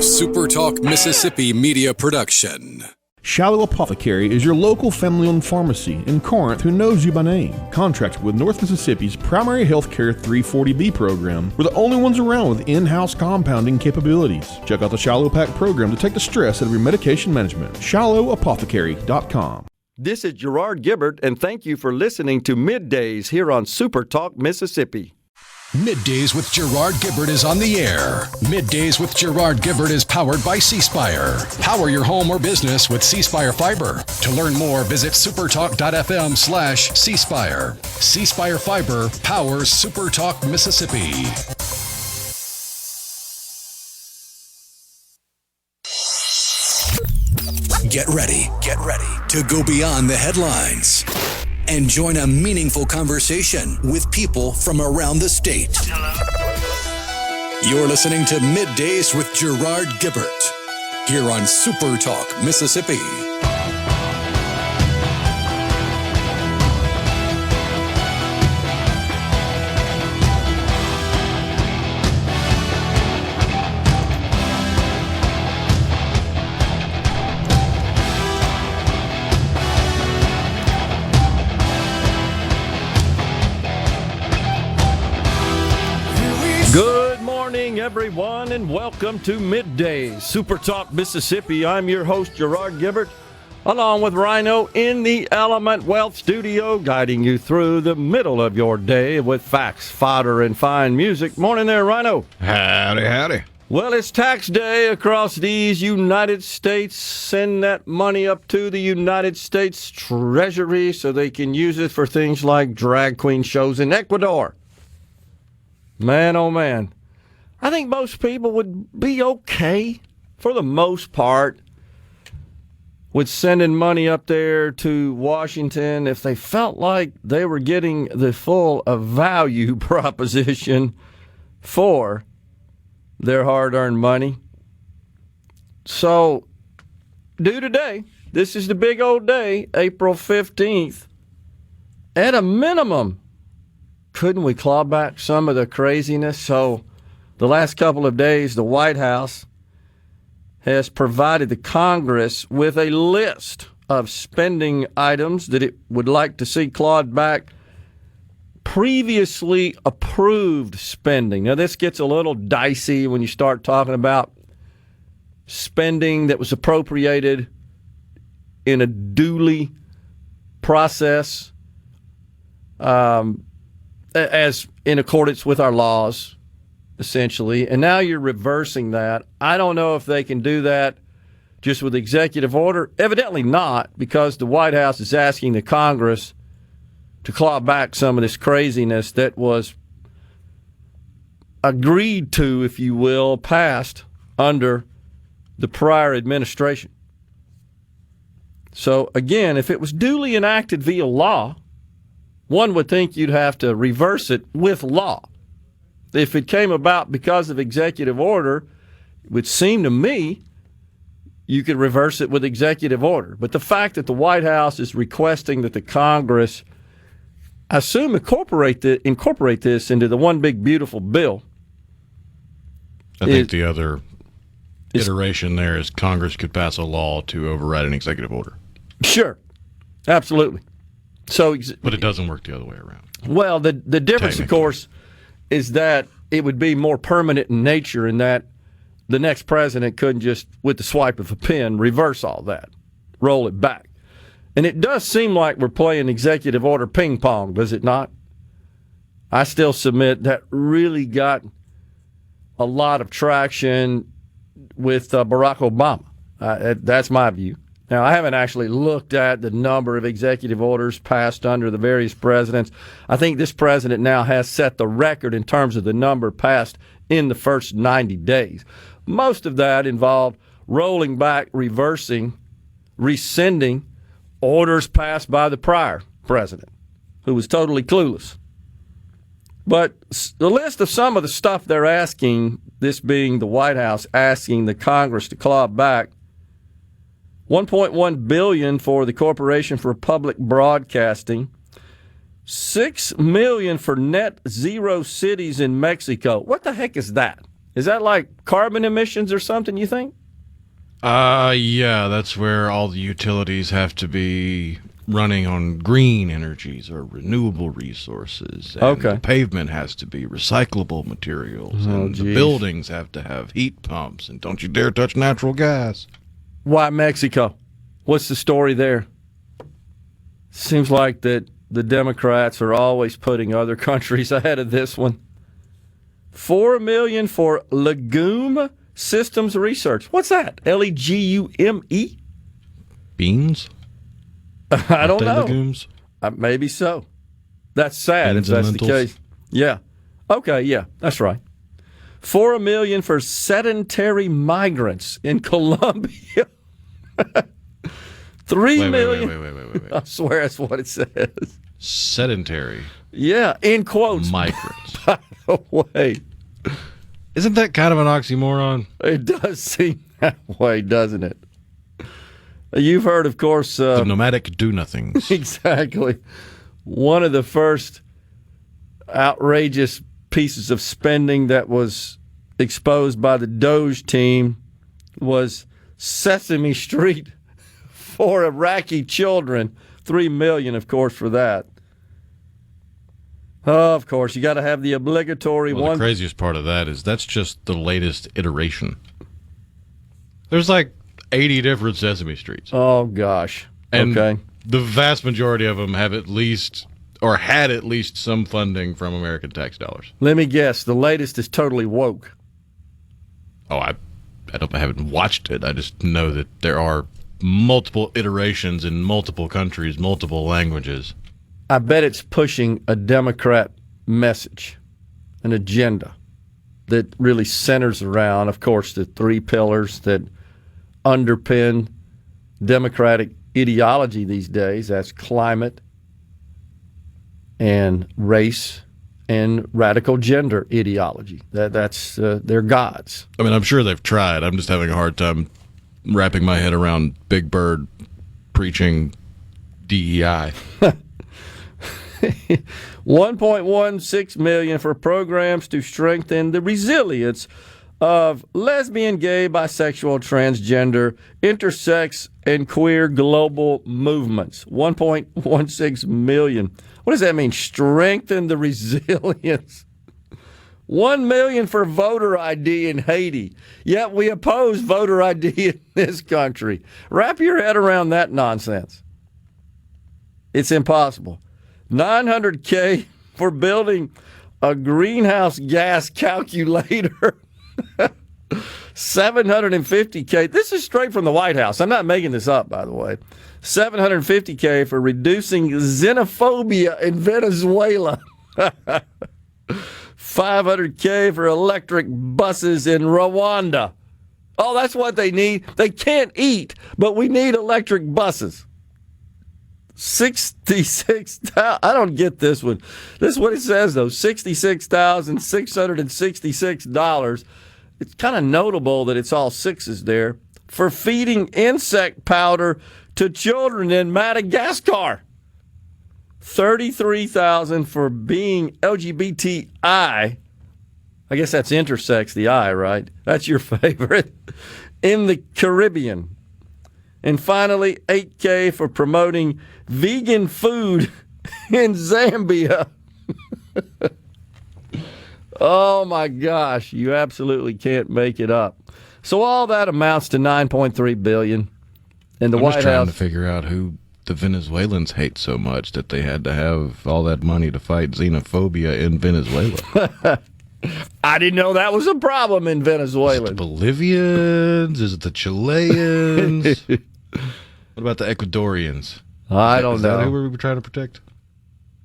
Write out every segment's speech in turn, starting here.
SuperTalk Mississippi media production. Shallow Apothecary is your local family-owned pharmacy in Corinth who knows you by name. Contracted with North Mississippi's primary healthcare 340B program. We're the only ones around with in-house compounding capabilities. Check out the Shallow Pack program to take the stress out of your medication management. ShallowApothecary.com. This is Gerard Gibert, and thank you for listening to MidDays here on SuperTalk Mississippi. MidDays with Gerard Gibert is on the air. MidDays with Gerard Gibert is powered by C Spire. Power your home or business with C Spire Fiber. To learn more, visit supertalk.fm/C Spire. C Spire Fiber powers SuperTalk Mississippi. Get ready to go beyond the headlines and join a meaningful conversation with people from around the state. You're listening to MidDays with Gerard Gibert here on SuperTalk Mississippi. Good morning, everyone, and welcome to MidDays, SuperTalk Mississippi. I'm your host, Gerard Gibert, along with Rhino in the Element Wealth Studio, guiding you through the middle of your day with facts, fodder, and fine music. Morning there, Rhino. Howdy, howdy. Well, it's tax day across these United States. Send that money up to the United States Treasury so they can use it for things like drag queen shows in Ecuador. Man, oh man. I think most people would be okay, for the most part, with sending money up there to Washington if they felt like they were getting the full value proposition for their hard-earned money. So, due today, this is the big old day, April 15th, at a minimum, couldn't we claw back some of the craziness? So the last couple of days, the White House has provided the Congress with a list of spending items that it would like to see clawed back, previously approved spending. Now, this gets a little dicey when you start talking about spending that was appropriated in a duly process, as in accordance with our laws, essentially. And now you're reversing that. I don't know if they can do that just with executive order. Evidently not, because the White House is asking the Congress to claw back some of this craziness that was agreed to, if you will, passed under the prior administration. So, again, if it was duly enacted via law, one would think you'd have to reverse it with law. If it came about because of executive order, it would seem to me you could reverse it with executive order. But the fact that the White House is requesting that the Congress, I assume, incorporate this into the one big beautiful bill. I think the other iteration there is Congress could pass a law to override an executive order. Sure, absolutely. So, but it doesn't work the other way around. Well, the difference, of course, is that it would be more permanent in nature, in that the next president couldn't just, with the swipe of a pen, reverse all that, roll it back. And it does seem like we're playing executive order ping pong, does it not? I still submit that really got a lot of traction with Barack Obama. That's my view. Now, I haven't actually looked at the number of executive orders passed under the various presidents. I think this president now has set the record in terms of the number passed in the first 90 days. Most of that involved rolling back, reversing, rescinding orders passed by the prior president, who was totally clueless. But the list of some of the stuff they're asking, this being the White House asking the Congress to claw back, $1.1 billion for the Corporation for Public Broadcasting, $6 million for net zero cities in Mexico. What the heck is that? Is that like carbon emissions or something, you think? Yeah, that's where all the utilities have to be running on green energies or renewable resources. And Okay. the pavement has to be recyclable materials. And the geez. buildings have to have heat pumps. And don't you dare touch natural gas. Why Mexico? What's the story there? Seems like that the Democrats are always putting other countries ahead of this one. $4 million for legume systems research. What's that? Legume? Beans? I don't know. Legumes? Maybe so. That's sad Beans if and that's the lentils? case. Yeah. Okay, yeah, that's right. $4 million for sedentary migrants in Colombia. $3 million. Wait. I swear that's what it says. Sedentary Yeah, in quotes. migrants. By the way, Isn't that kind of an oxymoron? it does seem that way, doesn't it? You've heard, of course. The nomadic do-nothings. Exactly. One of the first outrageous pieces of spending that was exposed by the Doge team was Sesame Street for Iraqi children. $3 million, of course, for that. Oh, of course, you got to have the obligatory Well, one. the craziest part of that is that's just the latest iteration. There's like 80 different Sesame Streets. Oh, gosh. And Okay. the vast majority of them have at least, or had at least some funding from American tax dollars. Let me guess. The latest is totally woke. Oh, I haven't watched it. I just know that there are multiple iterations in multiple countries, multiple languages. I bet it's pushing a Democrat message, an agenda that really centers around, of course, the three pillars that underpin Democratic ideology these days. That's climate and race and radical gender ideology. That's their gods. I mean, I'm sure they've tried. I'm just having a hard time wrapping my head around Big Bird preaching DEI. $1.16 million for programs to strengthen the resilience of lesbian, gay, bisexual, transgender, intersex, and queer global movements. $1.16 million. What does that mean? Strengthen the resilience. $1 million for voter ID in Haiti. Yet we oppose voter ID in this country. Wrap your head around that nonsense. It's impossible. $900K for building a greenhouse gas calculator. $750K. This is straight from the White House. I'm not making this up, by the way. $750K for reducing xenophobia in Venezuela. $500K for electric buses in Rwanda. Oh, that's what they need. They can't eat, but we need electric buses. 66,000. I don't get this one. This is what it says, though. $66,666. It's kind of notable that it's all sixes there. For feeding insect powder to children in Madagascar. $33,000 for being LGBTI. I guess that's intersex, the I, right? That's your favorite. In the Caribbean. And finally, $8K for promoting vegan food in Zambia. Oh, my gosh. You absolutely can't make it up. So all that amounts to $9.3 billion. And the I'm White just trying House. to figure out who the Venezuelans hate so much that they had to have all that money to fight xenophobia in Venezuela. I didn't know that was a problem in Is Venezuela. it the Bolivians? Is it the Chileans? What about the Ecuadorians? I don't Is that who know. we were trying to protect?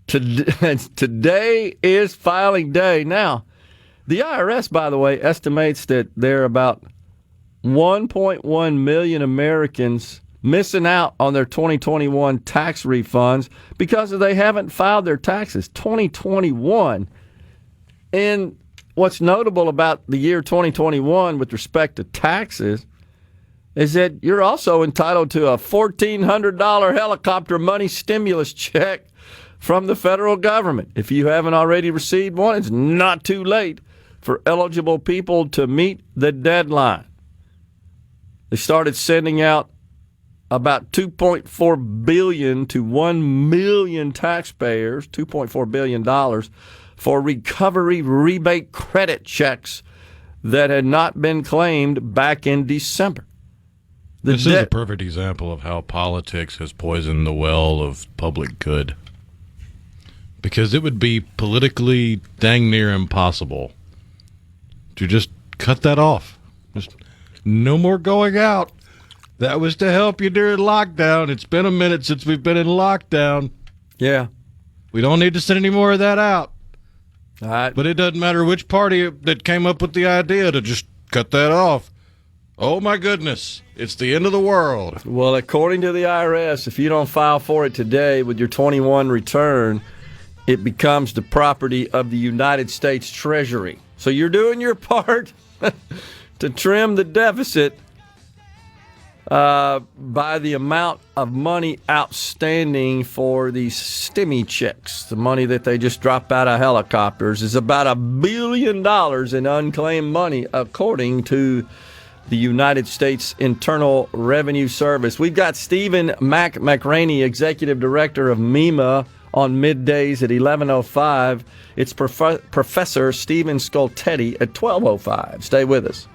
Today is filing day. Now, the IRS, by the way, estimates that there are about 1.1 million Americans missing out on their 2021 tax refunds because they haven't filed their taxes. 2021. And what's notable about the year 2021 with respect to taxes is that you're also entitled to a $1,400 helicopter money stimulus check from the federal government. If you haven't already received one, it's not too late for eligible people to meet the deadline. They started sending out about $2.4 billion to 1 million taxpayers, $2.4 billion for recovery rebate credit checks that had not been claimed back in December. This is a perfect example of how politics has poisoned the well of public good. Because it would be politically dang near impossible to just cut that off. Just no more going out. That was to help you during lockdown. It's been a minute since we've been in lockdown. Yeah. We don't need to send any more of that out. All right. But it doesn't matter which party that came up with the idea to just cut that off. Oh, my goodness. It's the end of the world. Well, according to the IRS, if you don't file for it today with your 21 return, it becomes the property of the United States Treasury. So you're doing your part to trim the deficit by the amount of money outstanding for these stimmy checks. The money that they just drop out of helicopters is about $1 billion in unclaimed money, according to the United States Internal Revenue Service. We've got Stephen McCraney, Executive Director of MEMA, on middays at 11:05. It's Professor Stephen Skultety at 12:05. Stay with us.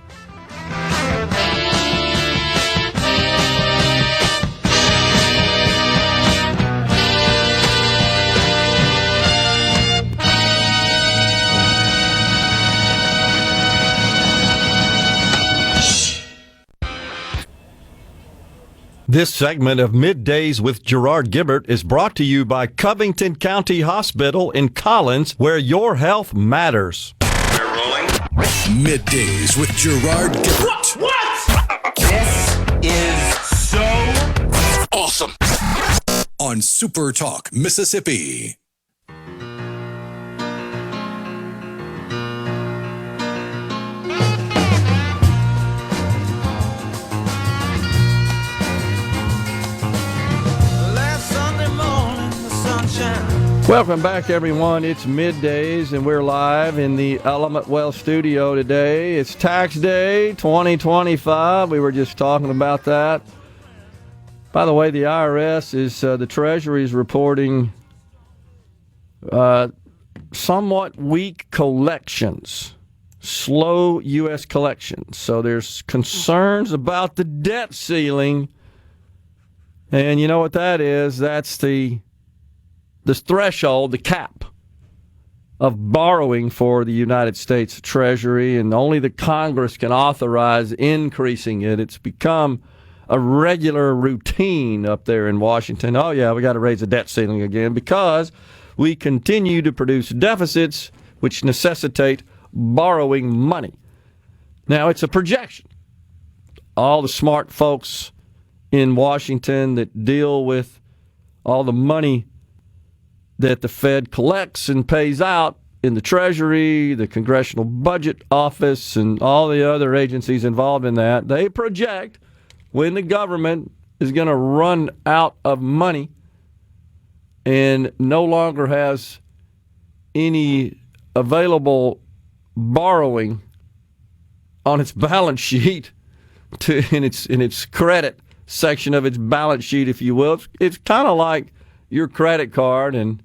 This segment of Middays with Gerard Gibert is brought to you by Covington County Hospital in Collins, where your health matters. We're rolling. Middays with Gerard Gibert. What? This is so Awesome. On SuperTalk, Mississippi. Welcome back, everyone. It's Middays, and we're live in the Element Wealth studio today. It's tax day 2025. We were just talking about that. By the way, the IRS is, the Treasury is reporting somewhat weak collections, slow U.S. collections. So there's concerns about the debt ceiling. And you know what that is? That's the threshold, the cap of borrowing for the United States Treasury, and only the Congress can authorize increasing it. It's become a regular routine up there in Washington. Oh, yeah, we got to raise the debt ceiling again because we continue to produce deficits which necessitate borrowing money. Now, it's a projection. All the smart folks in Washington that deal with all the money that the Fed collects and pays out in the Treasury, the Congressional Budget Office, and all the other agencies involved in that, they project when the government is going to run out of money and no longer has any available borrowing on its balance sheet, in its credit section of its balance sheet, if you will. It's kind of like your credit card and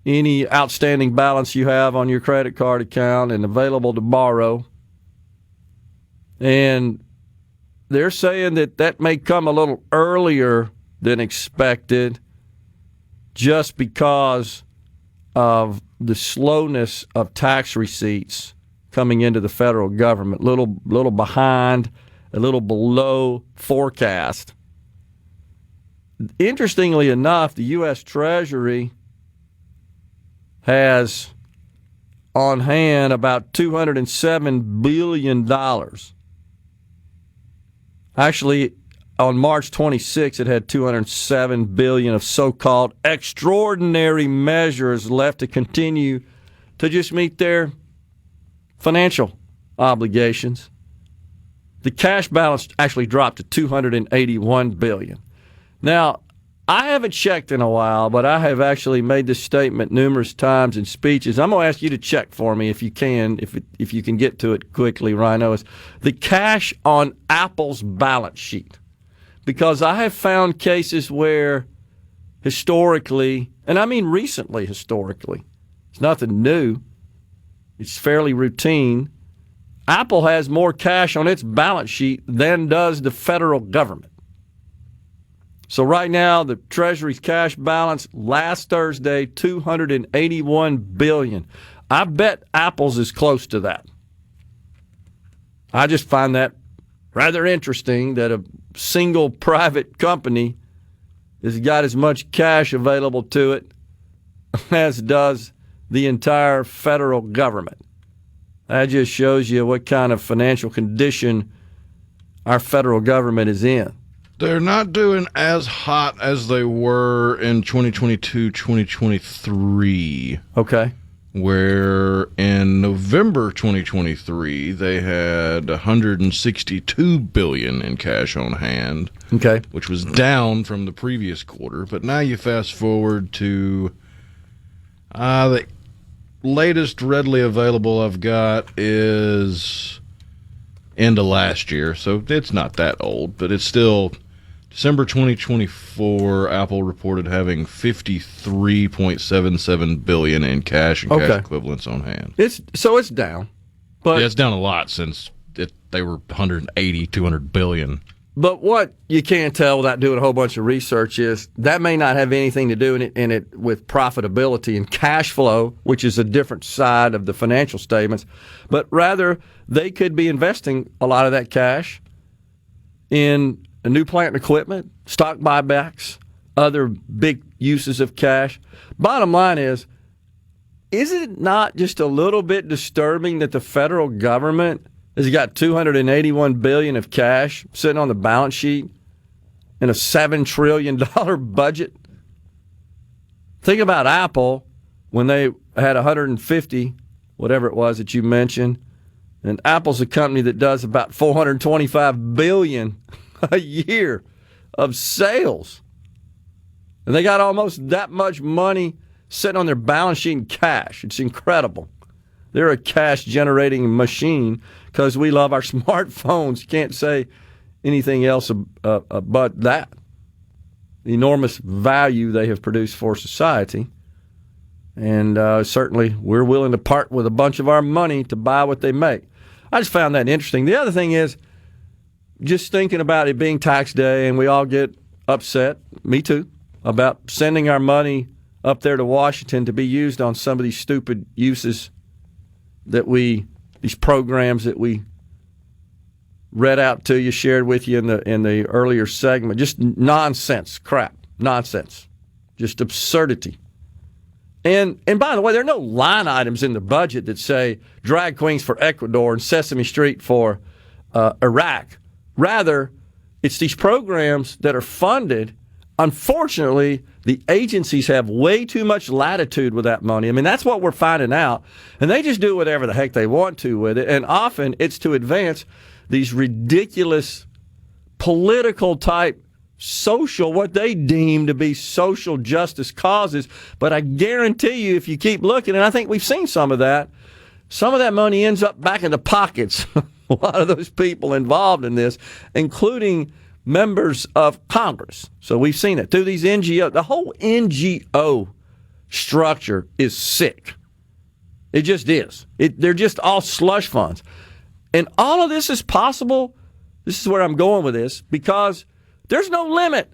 any outstanding balance you have on your credit card account and available to borrow. And they're saying that may come a little earlier than expected just because of the slowness of tax receipts coming into the federal government. Little behind, a little below forecast. Interestingly enough, the U.S. Treasury has on hand about $207 billion. Actually, on March 26, it had $207 billion of so-called extraordinary measures left to continue to just meet their financial obligations. The cash balance actually dropped to $281 billion. Now, I haven't checked in a while, but I have actually made this statement numerous times in speeches. I'm going to ask you to check for me if you can, if you can get to it quickly, Rhino, is the cash on Apple's balance sheet. Because I have found cases where historically, and I mean recently historically, it's nothing new, it's fairly routine, Apple has more cash on its balance sheet than does the federal government. So right now, the Treasury's cash balance last Thursday, $281 billion. I bet Apple's is close to that. I just find that rather interesting that a single private company has got as much cash available to it as does the entire federal government. That just shows you what kind of financial condition our federal government is in. They're not doing as hot as they were in 2022, 2023. Okay. Where in November 2023 they had $162 billion in cash on hand, okay, which was down from the previous quarter. But now you fast forward to the latest readily available I've got is end of last year, so it's not that old, but it's still December 2024, Apple reported having $53.77 billion in cash and cash equivalents on hand. It's down. But yeah, it's down a lot since they were 180, 200 billion. But what you can't tell without doing a whole bunch of research is that may not have anything to do in it with profitability and cash flow, which is a different side of the financial statements, but rather they could be investing a lot of that cash in a new plant and equipment, stock buybacks, other big uses of cash. Bottom line is it not just a little bit disturbing that the federal government has got $281 billion of cash sitting on the balance sheet in a $7 trillion budget? Think about Apple when they had 150, whatever it was that you mentioned, and Apple's a company that does about $425 billion a year of sales. And they got almost that much money sitting on their balance sheet in cash. It's incredible. They're a cash-generating machine because we love our smartphones. You can't say anything else but that. The enormous value they have produced for society. And certainly we're willing to part with a bunch of our money to buy what they make. I just found that interesting. The other thing is, just thinking about it being tax day, and we all get upset, me too, about sending our money up there to Washington to be used on some of these stupid uses that these programs that we read out to you, shared with you in the earlier segment. Just nonsense, crap, nonsense, just absurdity. And by the way, there are no line items in the budget that say drag queens for Ecuador and Sesame Street for Iraq. Rather, it's these programs that are funded. Unfortunately, the agencies have way too much latitude with that money. I mean, that's what we're finding out. And they just do whatever the heck they want to with it. And often it's to advance these ridiculous political type what they deem to be social justice causes. But I guarantee you, if you keep looking, and I think we've seen some of that money ends up back in the pockets a lot of those people involved in this, including members of Congress. So we've seen it through these NGO. The whole NGO structure is sick. It just is. They're just all slush funds. And all of this is possible, this is where I'm going with this, because there's no limit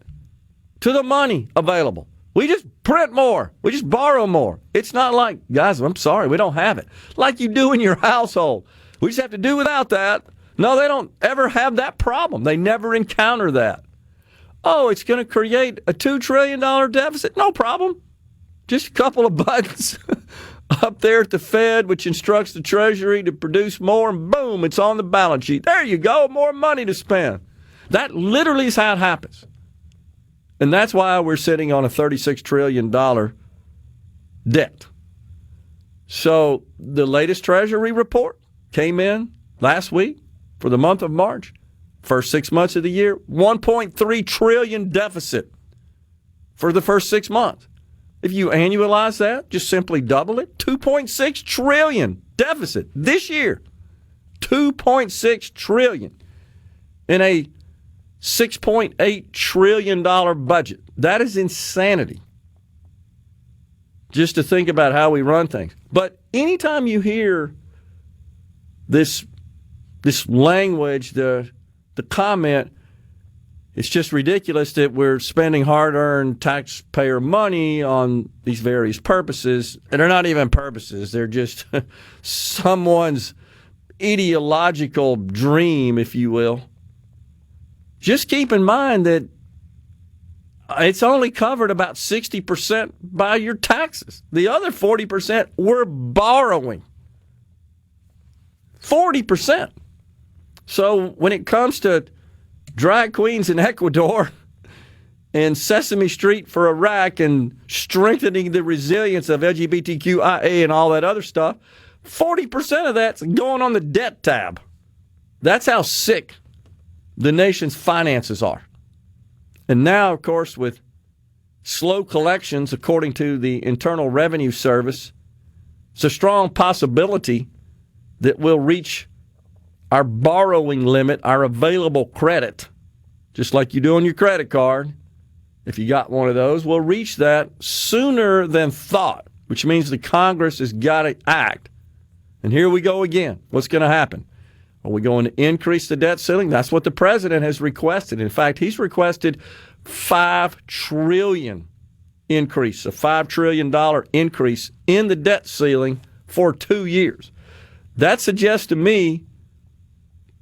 to the money available. We just print more. We just borrow more. It's not like, guys, I'm sorry, we don't have it. Like you do in your household. We just have to do without that. No, they don't ever have that problem. They never encounter that. Oh, it's going to create a $2 trillion deficit. No problem. Just a couple of buttons up there at the Fed, which instructs the Treasury to produce more, and boom, it's on the balance sheet. There you go, more money to spend. That literally is how it happens. And that's why we're sitting on a $36 trillion debt. So the latest Treasury report came in last week for the month of March. First 6 months of the year, $1.3 trillion deficit for the first 6 months. If you annualize that, just simply double it, $2.6 trillion deficit this year. $2.6 trillion in a $6.8 trillion budget. That is insanity. Just to think about how we run things. But anytime you hear this language, the comment, it's just ridiculous that we're spending hard-earned taxpayer money on these various purposes. And they're not even purposes. They're just someone's ideological dream, if you will. Just keep in mind that it's only covered about 60% by your taxes. The other 40% we're borrowing. 40%. So when it comes to drag queens in Ecuador and Sesame Street for Iraq and strengthening the resilience of LGBTQIA and all that other stuff, 40% of that's going on the debt tab. That's how sick the nation's finances are. And now, of course, with slow collections, according to the Internal Revenue Service, it's a strong possibility that we'll reach our borrowing limit, our available credit, just like you do on your credit card. If you got one of those, we'll reach that sooner than thought, which means the Congress has got to act. And here we go again. What's going to happen? Are we going to increase the debt ceiling? That's what the president has requested. In fact, he's requested $5 trillion increase, a $5 trillion increase in the debt ceiling for 2 years. That suggests to me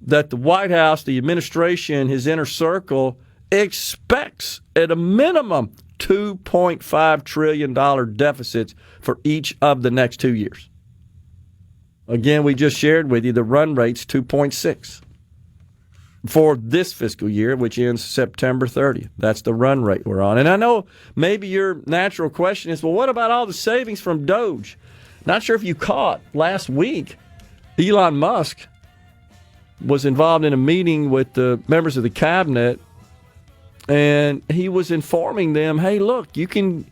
that the White House, the administration, his inner circle, expects at a minimum $2.5 trillion deficits for each of the next 2 years. Again, we just shared with you the run rate's 2.6 for this fiscal year, which ends September 30th. That's the run rate we're on. And I know maybe your natural question is, well, what about all the savings from Doge? Not sure if you caught last week, Elon Musk was involved in a meeting with the members of the cabinet, and he was informing them, hey, look, you can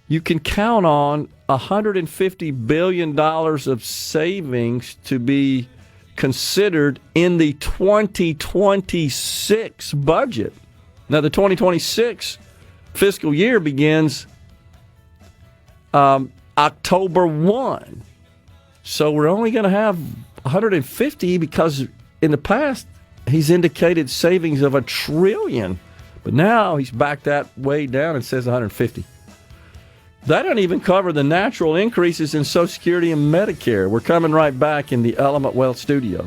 count on $150 billion of savings to be considered in the 2026 budget. Now, the 2026 fiscal year begins October 1. So we're only going to have 150 because in the past he's indicated savings of $1 trillion. But now he's backed that way down and says 150. That doesn't even cover the natural increases in Social Security and Medicare. We're coming right back in the Element Wealth studio.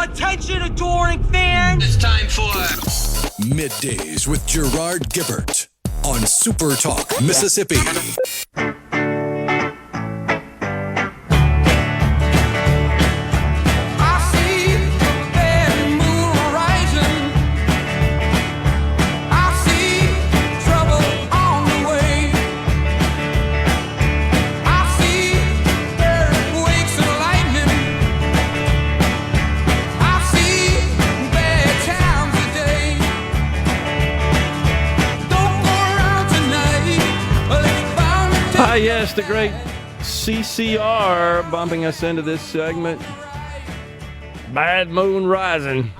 Attention, adoring fans! It's time for Middays with Gerard Gibert on SuperTalk, Mississippi. Yes, the great CCR bumping us into this segment. Bad Moon Rising.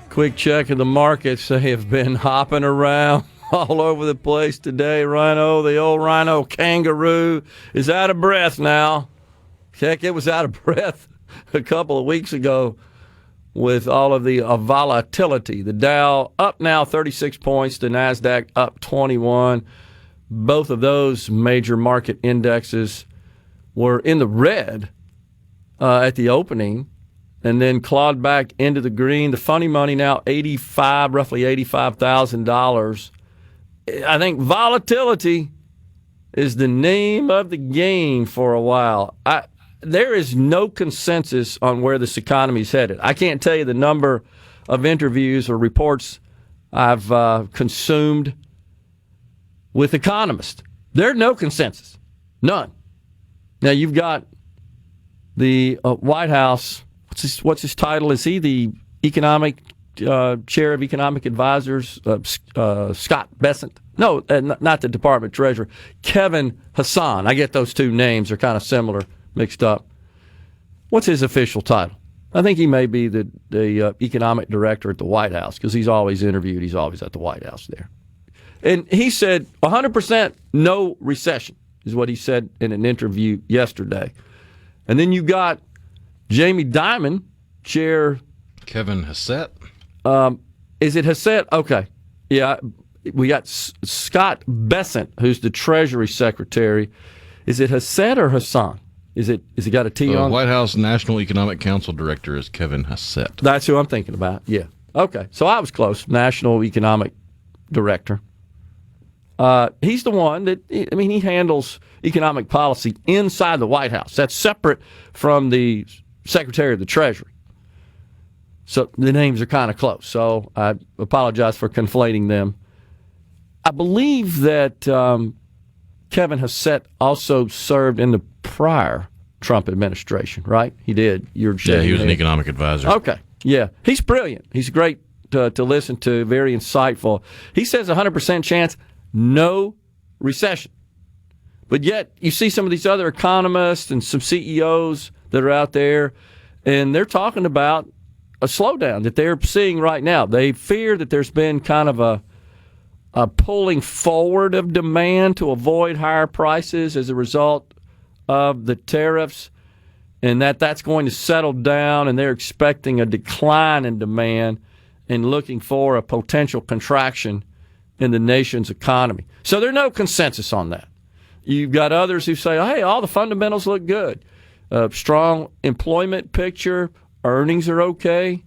Quick check of the markets. They have been hopping around all over the place today. Rhino, the old rhino kangaroo, is out of breath now. Heck, it was out of breath a couple of weeks ago with all of the volatility. The Dow up now 36 points, the NASDAQ up 21. Both of those major market indexes were in the red at the opening and then clawed back into the green. The funny money now roughly $85,000. I think volatility is the name of the game for a while. There is no consensus on where this economy is headed. I can't tell you the number of interviews or reports I've consumed with economists. There's no consensus. None. Now you've got the White House. What's his title? Is he the economic chair of economic advisors? Scott Bessent? No, not the Department Treasurer. Kevin Hassan. I get those two names are kind of similar, mixed up. What's his official title? I think he may be the economic director at the White House because he's always interviewed. He's always at the White House there. And he said 100% no recession is what he said in an interview yesterday. And then you got Jamie Dimon, chair. Kevin Hassett. Is it Hassett? Okay. Yeah. We got Scott Bessent, who's the Treasury Secretary. Is it Hassett or Hassan? Is it got a T on it? White House National Economic Council Director is Kevin Hassett. That's who I'm thinking about, yeah. Okay, so I was close. National Economic Director. He's the one that, he handles economic policy inside the White House. That's separate from the Secretary of the Treasury. So the names are kind of close. So I apologize for conflating them. I believe that Kevin Hassett also served in the prior Trump administration, right? He did. He was an economic advisor. Okay, yeah. He's brilliant. He's great to listen to, very insightful. He says 100% chance, no recession. But yet, you see some of these other economists and some CEOs that are out there, and they're talking about a slowdown that they're seeing right now. They fear that there's been kind of a pulling forward of demand to avoid higher prices as a result of the tariffs, and that's going to settle down, and they're expecting a decline in demand and looking for a potential contraction in the nation's economy. So there's no consensus on that. You've got others who say, hey, all the fundamentals look good. Strong employment picture, earnings are okay.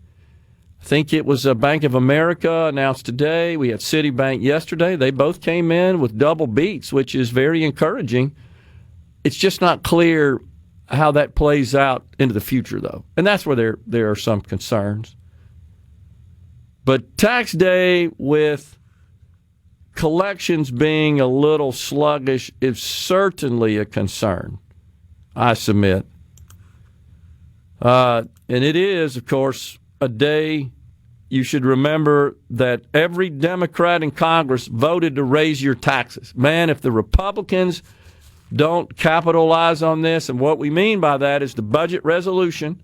I think it was Bank of America announced today. We had Citibank yesterday. They both came in with double beats, which is very encouraging. It's just not clear how that plays out into the future, though. And that's where there are some concerns. But tax day with collections being a little sluggish is certainly a concern, I submit. And it is, of course, a day you should remember that every Democrat in Congress voted to raise your taxes. Man, if the Republicans don't capitalize on this, and what we mean by that is the budget resolution,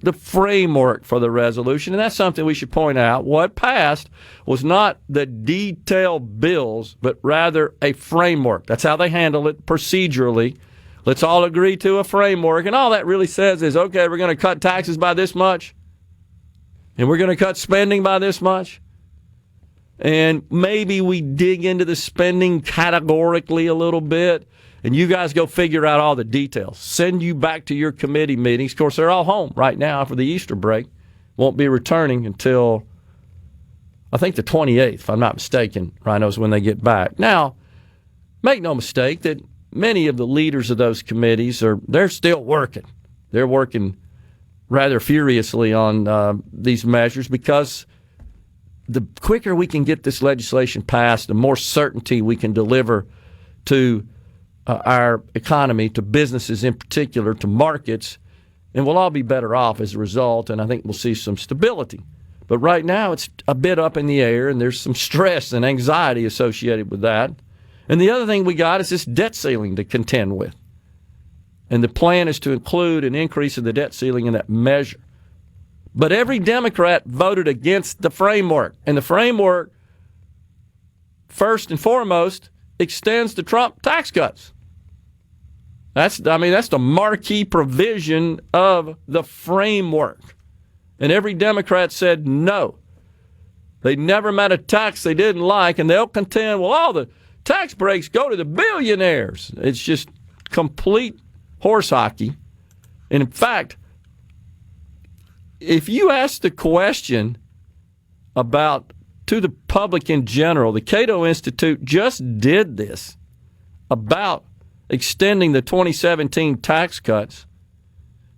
the framework for the resolution, and that's something we should point out. What passed was not the detailed bills, but rather a framework. That's how they handle it procedurally. Let's all agree to a framework, and all that really says is, okay, we're going to cut taxes by this much, and we're going to cut spending by this much, and maybe we dig into the spending categorically a little bit, and you guys go figure out all the details. Send you back to your committee meetings. Of course, they're all home right now for the Easter break. Won't be returning until, I think, the 28th, if I'm not mistaken. Rhinos when they get back. Now, make no mistake that many of the leaders of those committees they're still working. They're working rather furiously on these measures because the quicker we can get this legislation passed, the more certainty we can deliver to our economy, to businesses in particular, to markets, and we'll all be better off as a result, and I think we'll see some stability. But right now it's a bit up in the air, and there's some stress and anxiety associated with that. And the other thing we got is this debt ceiling to contend with. And the plan is to include an increase in the debt ceiling in that measure. But every Democrat voted against the framework, and the framework, first and foremost, extends the Trump tax cuts. That's the marquee provision of the framework. And every Democrat said no. They never met a tax they didn't like, and they'll contend, well, all the tax breaks go to the billionaires. It's just complete horse hockey. And in fact, if you ask the question to the public in general, the Cato Institute just did this about extending the 2017 tax cuts.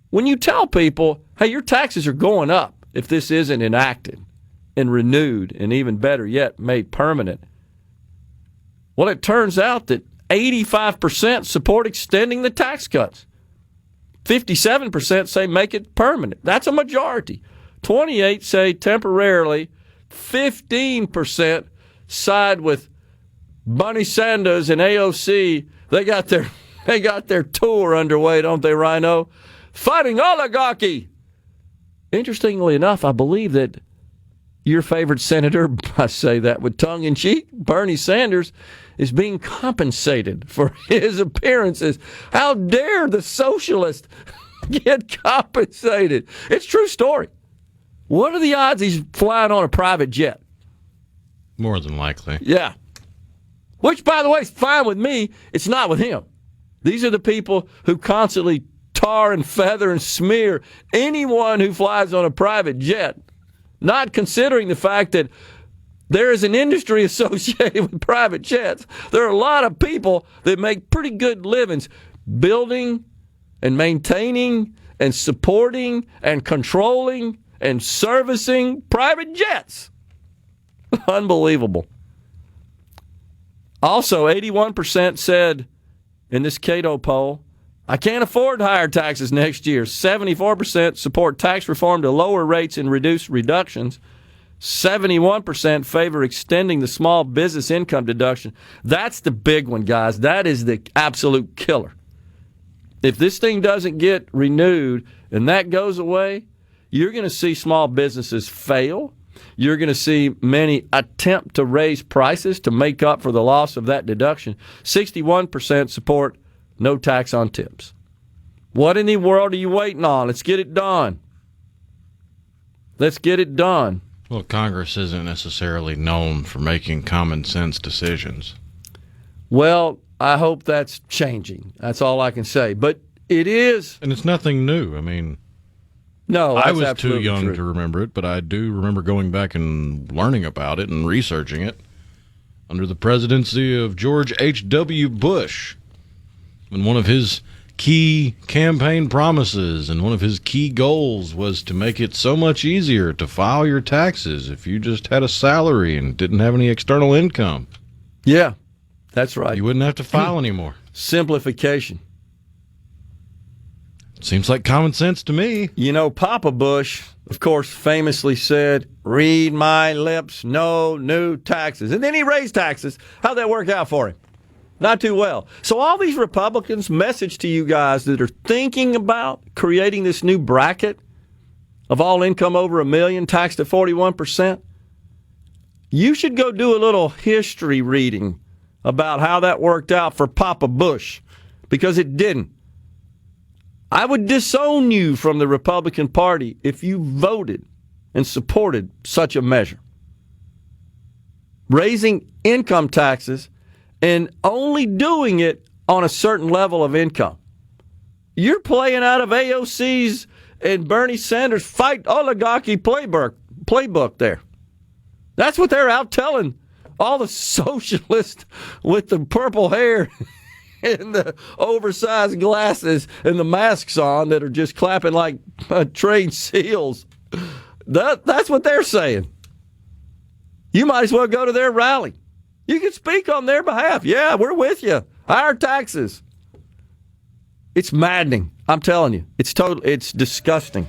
When you tell people, hey, your taxes are going up if this isn't enacted and renewed and even better yet, made permanent, well, it turns out that 85% support extending the tax cuts. 57% say make it permanent. That's a majority. 28% say temporarily. 15% side with Bernie Sanders and AOC. They got their tour underway, don't they, Rhino? Fighting oligarchy. Interestingly enough, I believe that your favorite senator, I say that with tongue in cheek, Bernie Sanders, is being compensated for his appearances. How dare the socialist get compensated? It's a true story. What are the odds he's flying on a private jet? More than likely. Yeah. Which, by the way, is fine with me. It's not with him. These are the people who constantly tar and feather and smear anyone who flies on a private jet, not considering the fact that there is an industry associated with private jets. There are a lot of people that make pretty good livings building and maintaining and supporting and controlling and servicing private jets. Unbelievable. Also, 81% said in this Cato poll, I can't afford higher taxes next year. 74% support tax reform to lower rates and reduce reductions. 71% favor extending the small business income deduction. That's the big one, guys. That is the absolute killer. If this thing doesn't get renewed and that goes away, you're going to see small businesses fail. You're going to see many attempt to raise prices to make up for the loss of that deduction. 61% support no tax on tips. What in the world are you waiting on? Let's get it done. Let's get it done. Well, Congress isn't necessarily known for making common sense decisions. Well, I hope that's changing. That's all I can say. But it is. And it's nothing new. I mean, no, I was too young to remember it, but I do remember going back and learning about it and researching it under the presidency of George H.W. Bush. And one of his key campaign promises and one of his key goals was to make it so much easier to file your taxes if you just had a salary and didn't have any external income. Yeah, that's right. You wouldn't have to file anymore. Simplification. Seems like common sense to me. You know, Papa Bush, of course, famously said, read my lips, no new taxes. And then he raised taxes. How'd that work out for him? Not too well. So all these Republicans, message to you guys that are thinking about creating this new bracket of all income over $1 million taxed at 41%, you should go do a little history reading about how that worked out for Papa Bush, because it didn't. I would disown you from the Republican Party if you voted and supported such a measure. Raising income taxes and only doing it on a certain level of income. You're playing out of AOC's and Bernie Sanders' fight oligarchy playbook there. That's what they're out telling all the socialists with the purple hair and the oversized glasses and the masks on that are just clapping like trained seals. That's what they're saying. You might as well go to their rally. You can speak on their behalf. Yeah, we're with you. Higher taxes. It's maddening. I'm telling you. It's disgusting.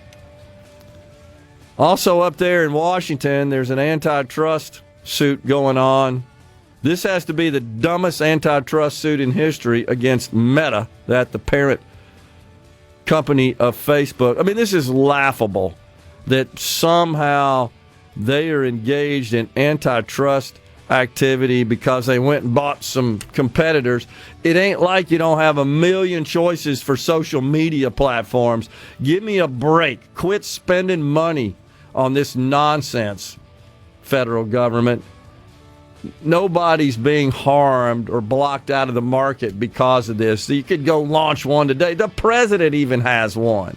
Also up there in Washington, there's an antitrust suit going on. This has to be the dumbest antitrust suit in history against Meta, that the parent company of Facebook. I mean, this is laughable that somehow they are engaged in antitrust activity because they went and bought some competitors. It ain't like you don't have a million choices for social media platforms. Give me a break. Quit spending money on this nonsense, federal government. Nobody's being harmed or blocked out of the market because of this. So you could go launch one today. The president even has one.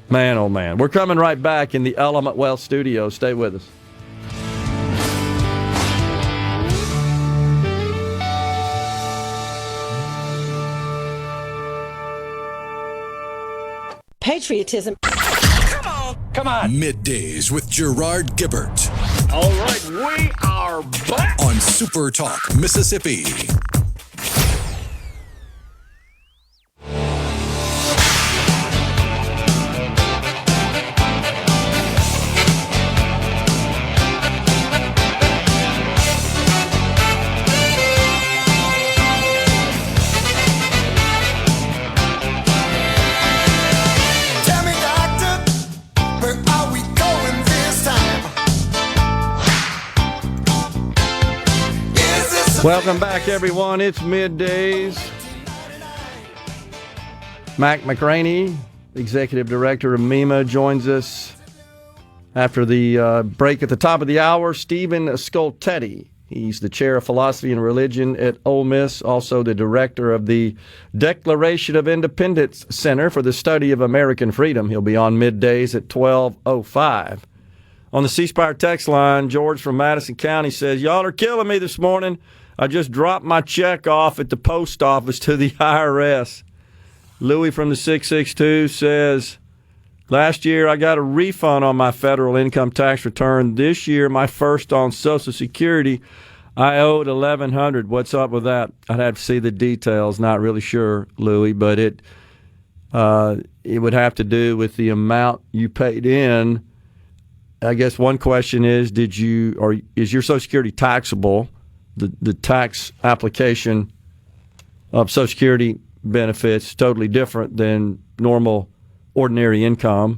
Man, oh man. We're coming right back in the Element Wealth studio. Stay with us. Patriotism. Come on. Middays with Gerard Gibert All right, we are back on SuperTalk, Mississippi. Welcome back, everyone. It's Middays. McCraney, Executive Director of MEMA, joins us after the break at the top of the hour. Stephen Skultety. He's the Chair of Philosophy and Religion at Ole Miss, also the Director of the Declaration of Independence Center for the Study of American Freedom. He'll be on Middays at 12:05. On the C Spire text line, George from Madison County says, y'all are killing me this morning. I just dropped my check off at the post office to the IRS. Louis from the 662 says, last year I got a refund on my federal income tax return. This year, my first on Social Security, I owed $1,100. What's up with that? I'd have to see the details. Not really sure, Louis, but it would have to do with the amount you paid in. I guess one question is, is your Social Security taxable? The tax application of Social Security benefits totally different than normal ordinary income,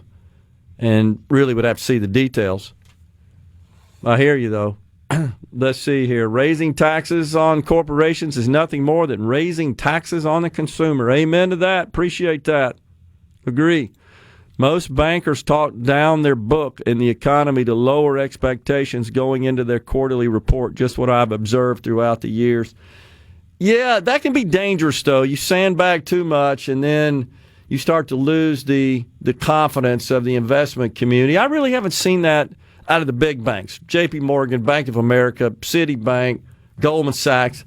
and really would have to see the details. I hear you, though. Let's see here. Raising taxes on corporations is nothing more than raising taxes on the consumer. Amen to that. Appreciate that. Agree. Most bankers talk down their book in the economy to lower expectations going into their quarterly report, just what I've observed throughout the years. Yeah, that can be dangerous, though. You sandbag too much, and then you start to lose the confidence of the investment community. I really haven't seen that out of the big banks. J.P. Morgan, Bank of America, Citibank, Goldman Sachs.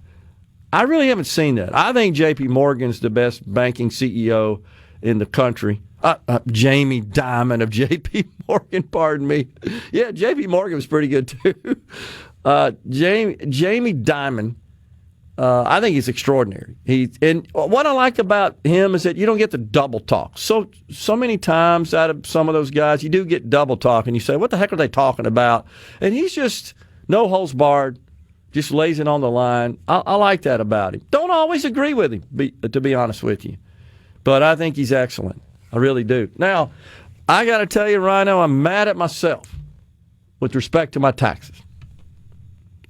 I really haven't seen that. I think J.P. Morgan's the best banking CEO in the country. Jamie Dimon of J.P. Morgan, pardon me. Yeah, J.P. Morgan was pretty good, too. Jamie Dimon, I think he's extraordinary. And what I like about him is that you don't get the double talk. So many times out of some of those guys, you do get double talk, and you say, what the heck are they talking about? And he's just no holds barred, just lays it on the line. I like that about him. Don't always agree with him, to be honest with you. But I think he's excellent. I really do. Now, I got to tell you, Rhino, I'm mad at myself with respect to my taxes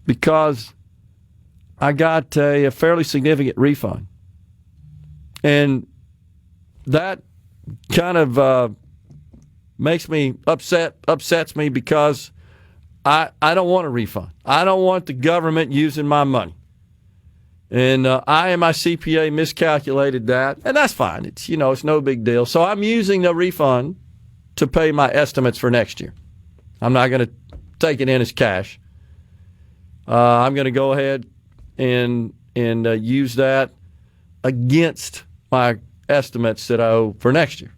because I got a fairly significant refund. And that kind of makes me upsets me because I don't want a refund. I don't want the government using my money. And I and my CPA miscalculated that, and that's fine. It's no big deal. So I'm using the refund to pay my estimates for next year. I'm not going to take it in as cash. I'm going to go ahead and use that against my estimates that I owe for next year,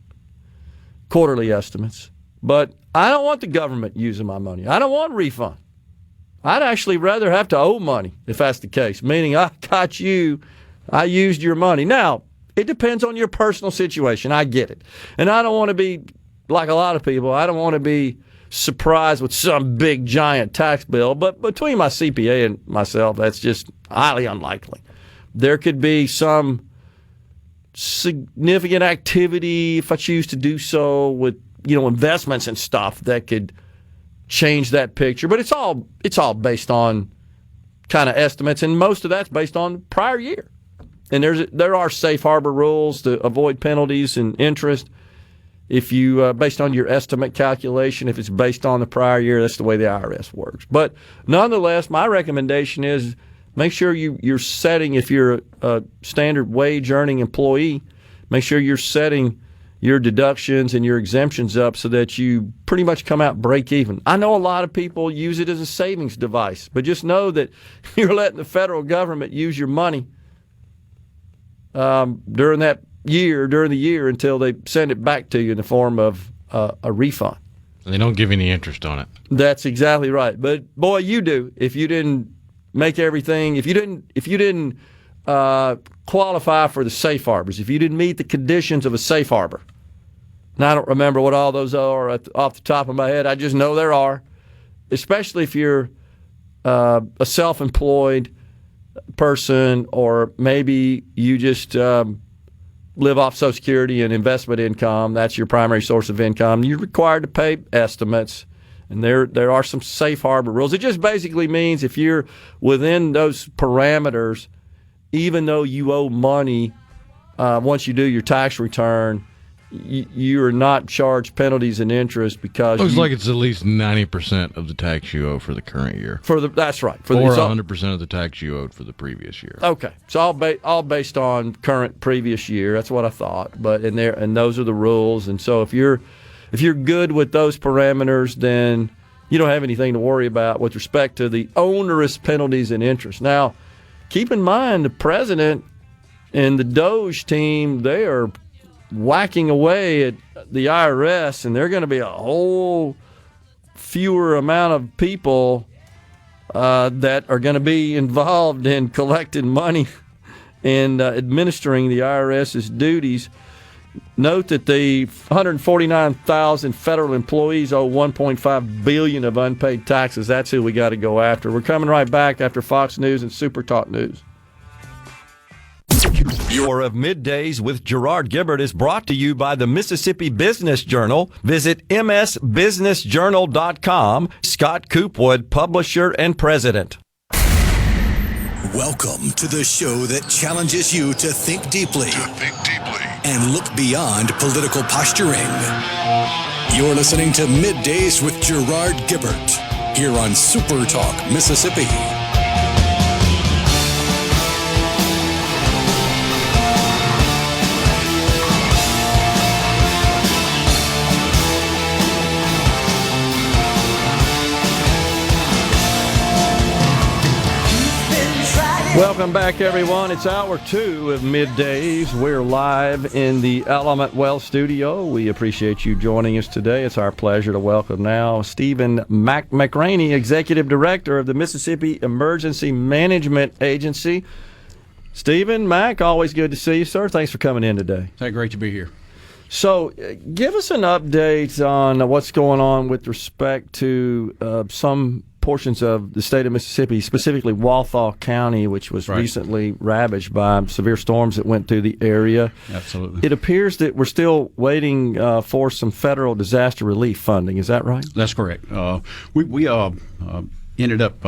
quarterly estimates. But I don't want the government using my money. I don't want a refund. I'd actually rather have to owe money if that's the case, meaning I used your money. Now, it depends on your personal situation. I get it. And I don't want to be, like a lot of people, I don't want to be surprised with some big, giant tax bill. But between my CPA and myself, that's just highly unlikely. There could be some significant activity, if I choose to do so, with investments and stuff that could change that picture, but it's all based on kind of estimates, and most of that's based on prior year. And there are safe harbor rules to avoid penalties and interest if you based on your estimate calculation. If it's based on the prior year, that's the way the IRS works. But nonetheless, my recommendation is make sure you're setting, if you're a standard wage earning employee, make sure you're setting your deductions and your exemptions up so that you pretty much come out break even. I know a lot of people use it as a savings device, but just know that you're letting the federal government use your money during the year until they send it back to you in the form of a refund. And they don't give any interest on it. That's exactly right. But boy, you do. If you didn't make everything, if you didn't qualify for the safe harbors, if you didn't meet the conditions of a safe harbor. And I don't remember what all those are off the top of my head. I just know there are, especially if you're a self-employed person, or maybe you just live off Social Security and investment income. That's your primary source of income. You're required to pay estimates And there are some safe harbor rules. It just basically means if you're within those parameters, even though you owe money once you do your tax return, you are not charged penalties and interest because looks like it's at least 90% of the tax you owe for the current year. That's right. Or 100% of the tax you owed for the previous year. Okay, so all based on current previous year. That's what I thought. But and those are the rules. And so if you're good with those parameters, then you don't have anything to worry about with respect to the onerous penalties and interest. Now, keep in mind the president and the Doge team, they are whacking away at the IRS, and they're going to be a whole fewer amount of people that are going to be involved in collecting money and administering the IRS's duties. Note that the 149,000 federal employees owe $1.5 billion of unpaid taxes. That's who we got to go after. We're coming right back after Fox News and SuperTalk News. Your of Middays with Gerard Gibert is brought to you by the Mississippi Business Journal. Visit msbusinessjournal.com. Scott Coopwood, publisher and president. Welcome to the show that challenges you to think deeply and look beyond political posturing. You're listening to Middays with Gerard Gibert here on SuperTalk, Mississippi. Welcome back, everyone. It's hour 2 of Middays. We're live in the Element Well studio. We appreciate you joining us today. It's our pleasure to welcome now Stephen McCraney, Executive Director of the Mississippi Emergency Management Agency. Stephen, Mac, always good to see you, sir. Thanks for coming in today. Hey, great to be here. So give us an update on what's going on with respect to some portions of the state of Mississippi, specifically Walthall County, which was recently ravaged by severe storms that went through the area. Absolutely. It appears that we're still waiting for some federal disaster relief funding. Is that right? That's correct. We ended up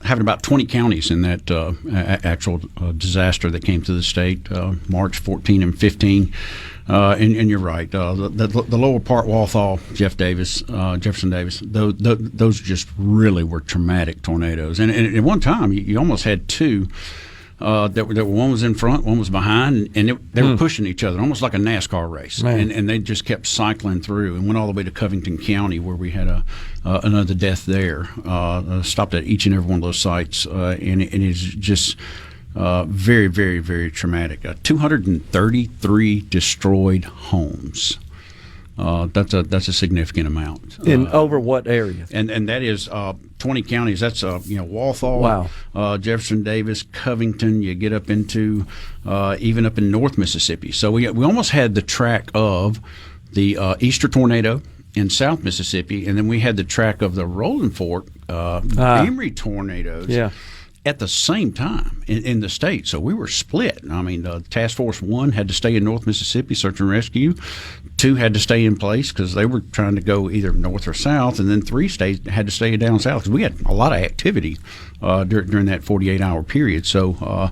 having about 20 counties in that actual disaster that came to the state, March 14 and 15. And you're right. The lower part, Walthall, Jefferson Davis, those just really were traumatic tornadoes. And at one time, you almost had two that were one was in front, one was behind, and they were pushing each other, almost like a NASCAR race. And they just kept cycling through and went all the way to Covington County, where we had another death there. Stopped at each and every one of those sites, and it's just very, very, very traumatic. 233 destroyed homes. That's a significant amount. In over what area? And that is 20 counties. That's Walthall, Jefferson Davis, Covington. You get up into even up in North Mississippi. So we almost had the track of the Easter tornado in South Mississippi, and then we had the track of the Rolling Fork Emory tornadoes. Yeah. At the same time in the state. So we were split. I mean, Task Force 1 had to stay in North Mississippi, search and rescue. 2 had to stay in place because they were trying to go either north or south. And then 3 had to stay down south because we had a lot of activity during that 48-hour period. So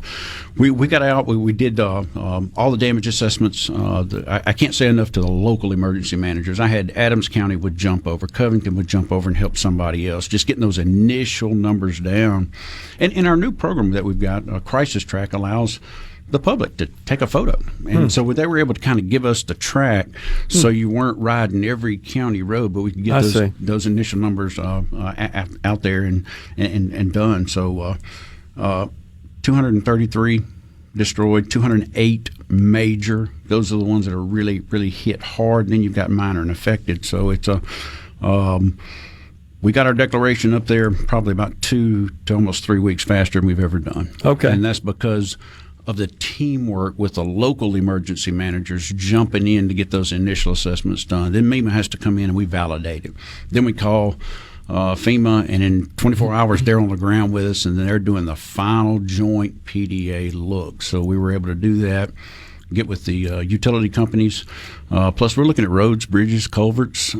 we got out. We did all the damage assessments. I can't say enough to the local emergency managers. I had Adams County would jump over, Covington would jump over and help somebody else, just getting those initial numbers down. And in our new program that we've got, Crisis Track allows the public to take a photo. And so they were able to kind of give us the track so you weren't riding every county road, but we could get those initial numbers out there and done. So 233 destroyed, 208 major. Those are the ones that are really, really hit hard. And then you've got minor and affected. So it's we got our declaration up there probably about 2 to almost 3 weeks faster than we've ever done. Okay. And that's because of the teamwork with the local emergency managers jumping in to get those initial assessments done. Then MEMA has to come in and we validate it. Then we call FEMA, and in 24 hours they're on the ground with us, and then they're doing the final joint PDA look. So we were able to do that. get with the utility companies. Plus, we're looking at roads, bridges, culverts,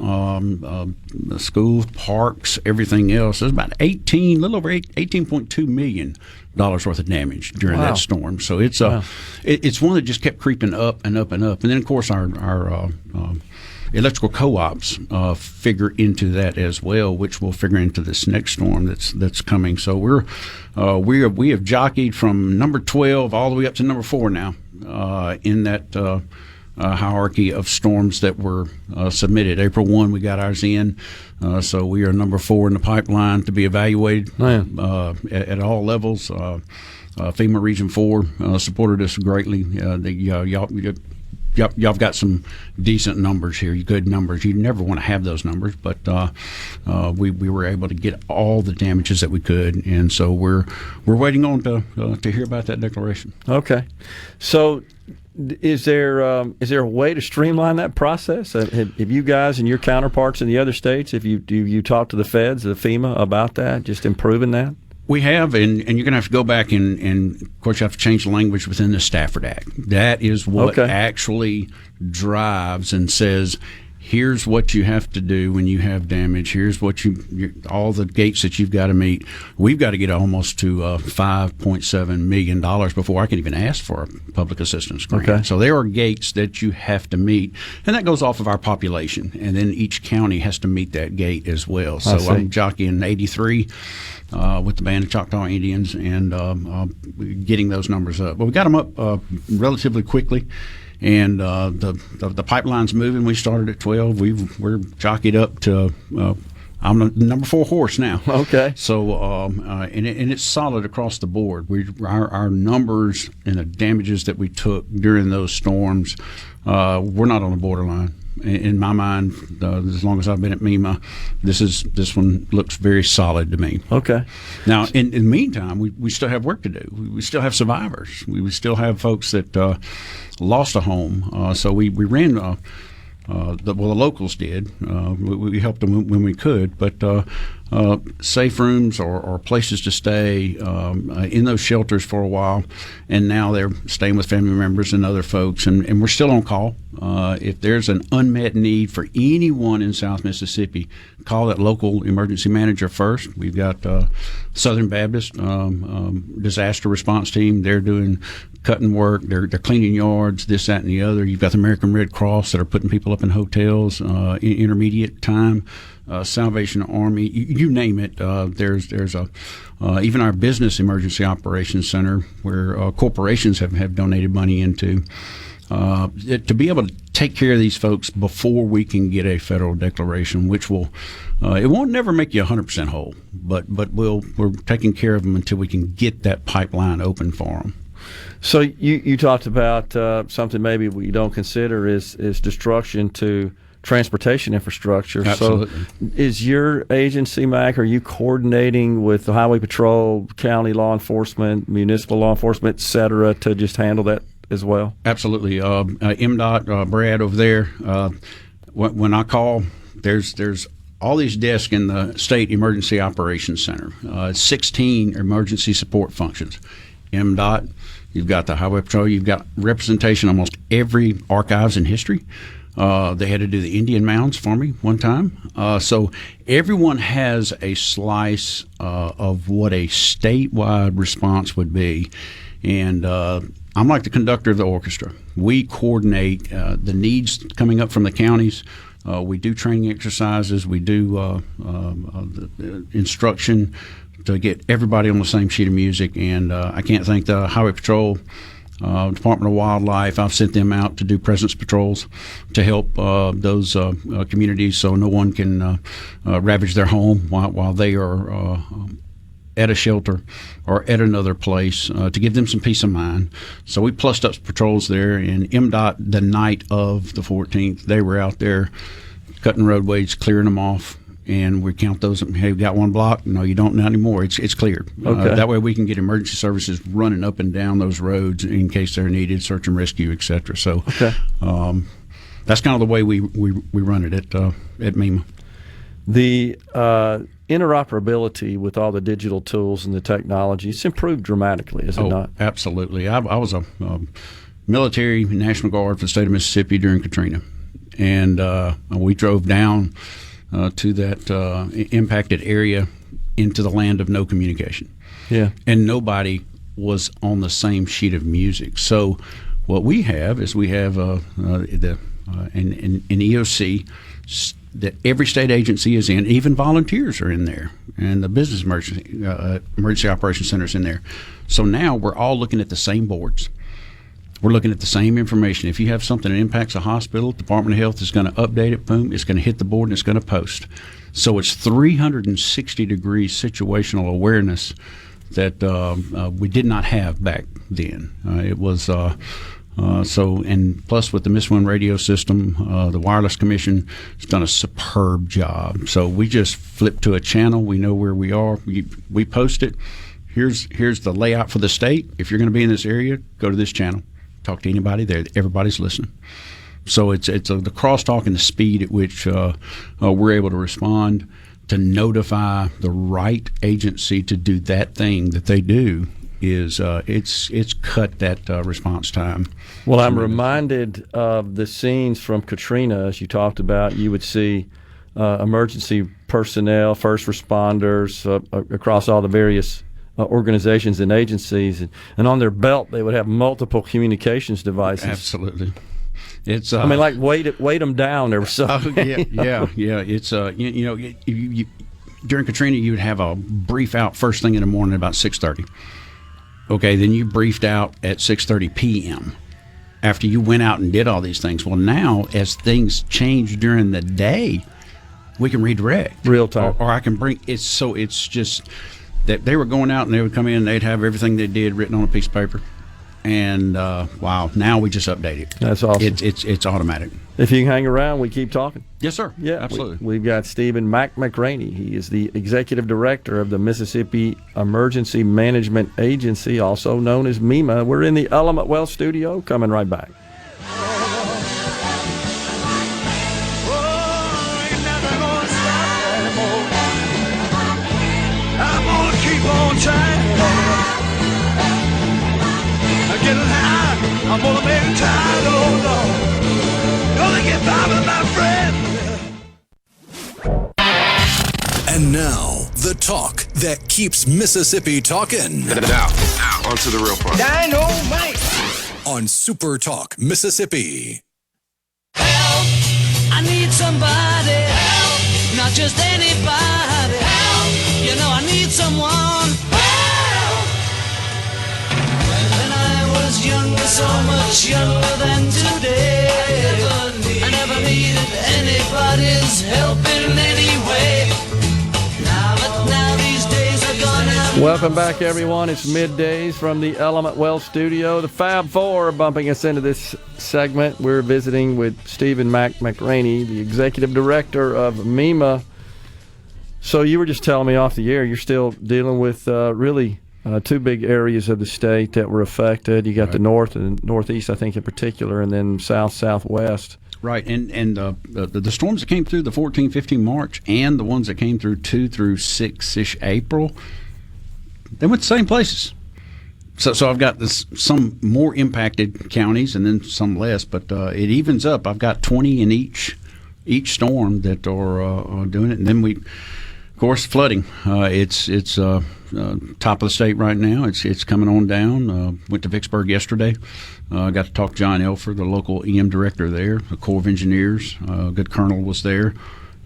schools, parks, everything else. There's about little over $18.2 million worth of damage during that storm. So it's it's one that just kept creeping up and up and up. And then, of course, our electrical co-ops figure into that as well, which will figure into this next storm that's coming. So we have jockeyed from number 12 all the way up to number 4 now in that hierarchy of storms that were submitted. April 1, we got ours in, so we are number 4 in the pipeline to be evaluated at all levels. FEMA Region 4 supported us greatly. Y'all got some decent numbers here, good numbers. You never want to have those numbers, but we were able to get all the damages that we could, and so we're waiting on to hear about that declaration. Okay, so is there a way to streamline that process? Have you guys and your counterparts in the other states, do you talk to the feds, the FEMA, about that, just improving that? We have, and you're going to have to go back and, of course, you have to change the language within the Stafford Act. That is what actually drives and says, here's what you have to do when you have damage. Here's what all the gates that you've got to meet. We've got to get almost to $5.7 million before I can even ask for a public assistance grant. Okay. So there are gates that you have to meet, and that goes off of our population. And then each county has to meet that gate as well. So I'm jockeying 83 with the Band of Choctaw Indians and getting those numbers up. But we got them up relatively quickly. And the pipeline's moving. We started at 12. We're jockeyed up to I'm the number 4 horse now. Okay. So and it's solid across the board. Our numbers and the damages that we took during those storms, we're not on the borderline. In my mind, as long as I've been at MEMA, this one looks very solid to me. Okay. Now, in the meantime, we still have work to do. We still have survivors. We still have folks that lost a home. So we ran. The locals did. We helped them when we could, but safe rooms or places to stay in those shelters for a while, and now they're staying with family members and other folks, and we're still on call. If there's an unmet need for anyone in South Mississippi, call that local emergency manager first. We've got Southern Baptist disaster response team. They're doing cutting work. They're cleaning yards, this, that, and the other. You've got the American Red Cross that are putting people up in hotels, intermediate time. Salvation Army, you name it. There's even our Business Emergency Operations Center where corporations have donated money into to be able to take care of these folks before we can get a federal declaration, which will it won't never make you 100% whole, but we're taking care of them until we can get that pipeline open for them. So you talked about something maybe we don't consider is destruction to transportation infrastructure. Absolutely. So is your agency, Mac, are you coordinating with the Highway Patrol, county law enforcement, municipal law enforcement, et cetera, to just handle that as well? Absolutely. MDOT, Brad over there, when I call, there's all these desks in the State Emergency Operations Center, 16 emergency support functions. MDOT, you've got the Highway Patrol, you've got representation almost every archives in history. They had to do the Indian mounds for me one time. So everyone has a slice of what a statewide response would be. And I'm like the conductor of the orchestra. We coordinate the needs coming up from the counties. We do training exercises. We do instruction to get everybody on the same sheet of music. And I can't thank the Highway Patrol, Department of Wildlife. I've sent them out to do presence patrols to help those communities so no one can ravage their home while they are at a shelter or at another place to give them some peace of mind. So we plussed up patrols there, and MDOT, the night of the 14th, they were out there cutting roadways, clearing them off. And we count those. Hey, we got one block. No, you don't now anymore. It's cleared. Okay. That way we can get emergency services running up and down those roads in case they're needed, search and rescue, et cetera. So that's kind of the way we run it at MEMA. The interoperability with all the digital tools and the technology, it's improved dramatically, is it not? Absolutely. I was a military, National Guard for the state of Mississippi during Katrina. And we drove down to that impacted area into the land of no communication. Yeah. And nobody was on the same sheet of music. So what we have is we have an EOC that every state agency is in, even volunteers are in there, and the Business Emergency Operations Center is in there. So now we're all looking at the same boards. We're looking at the same information. If you have something that impacts a hospital, Department of Health is going to update it, boom, it's going to hit the board and it's going to post. So it's 360-degree situational awareness that we did not have back then. It was and plus with the Miss One radio system, the Wireless Commission has done a superb job. So we just flip to a channel. We know where we are. We post it. Here's the layout for the state. If you're going to be in this area, go to this channel. Talk to anybody there. Everybody's listening. So it's the crosstalk and the speed at which we're able to respond to notify the right agency to do that thing that they do is it's cut that response time. Well, I'm reminded of the scenes from Katrina, as you talked about. You would see emergency personnel, first responders across all the various organizations and agencies, and on their belt they would have multiple communications devices. Absolutely. It's I mean, like weight them down or something. Yeah. It's you during Katrina you would have a brief out first thing in the morning about 6:30. Okay, then you briefed out at 6:30 p.m. after you went out and did all these things. Well, now as things change during the day, we can redirect real time, or I can bring it. So it's just that they were going out and they would come in and they'd have everything they did written on a piece of paper. And wow, now we just update it. That's awesome. It's automatic. If you can hang around, we keep talking. Yes, sir. Yeah, absolutely. We've got Stephen McCraney. He is the executive director of the Mississippi Emergency Management Agency, also known as MEMA. We're in the Element Wealth studio. Coming right back. I'm gonna keep on trying. Getting high, I'm gonna make it tired, oh Lord. Gonna get by with my friend. And now, the talk that keeps Mississippi talking. Now, on to the real part. Dynamite! On SuperTalk, Mississippi. Help! I need somebody. Help! Not just anybody. Help! You know I need someone. Help! When I was younger, so much younger than today, I never needed anybody's help in any way. Now these days are gone. Welcome back, everyone. It's middays from the Element Wealth studio. The Fab Four are bumping us into this segment. We're visiting with Stephen McCraney, the executive director of MEMA. So you were just telling me off the air, you're still dealing with really two big areas of the state that were affected. You got right. The north and northeast, I think, in particular, and then southwest. Right, and the storms that came through the 14, 15 March and the ones that came through 2 through 6-ish April, they went to the same places. So I've got some more impacted counties and then some less, but it evens up. I've got 20 in each storm that are doing it, and then of course, flooding. It's top of the state right now. It's coming on down. Went to Vicksburg yesterday. Got to talk to John Elfer, the local EM director there. The Corps of Engineers, good colonel was there,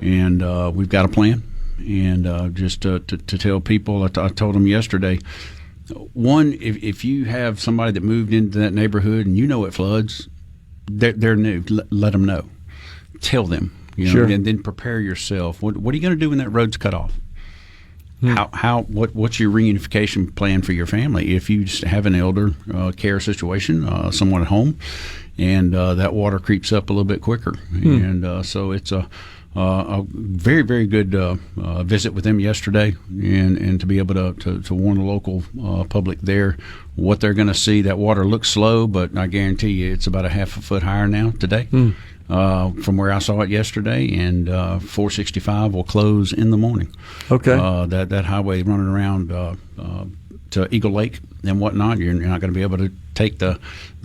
and we've got a plan. And just to tell people, I told them yesterday. One, if you have somebody that moved into that neighborhood and you know it floods, they're new. Let them know. Tell them. Sure. And then prepare yourself. What are you going to do when that road's cut off? What's your reunification plan for your family if you just have an elder care situation, someone at home, and that water creeps up a little bit quicker? And so it's a very, very good visit with them yesterday, and to be able to warn the local public there what they're going to see. That water looks slow, but I guarantee you it's about a half a foot higher now today. From where I saw it yesterday, and 465 will close in the morning. Okay. That highway running around to Eagle Lake and whatnot, you're not going to be able to take the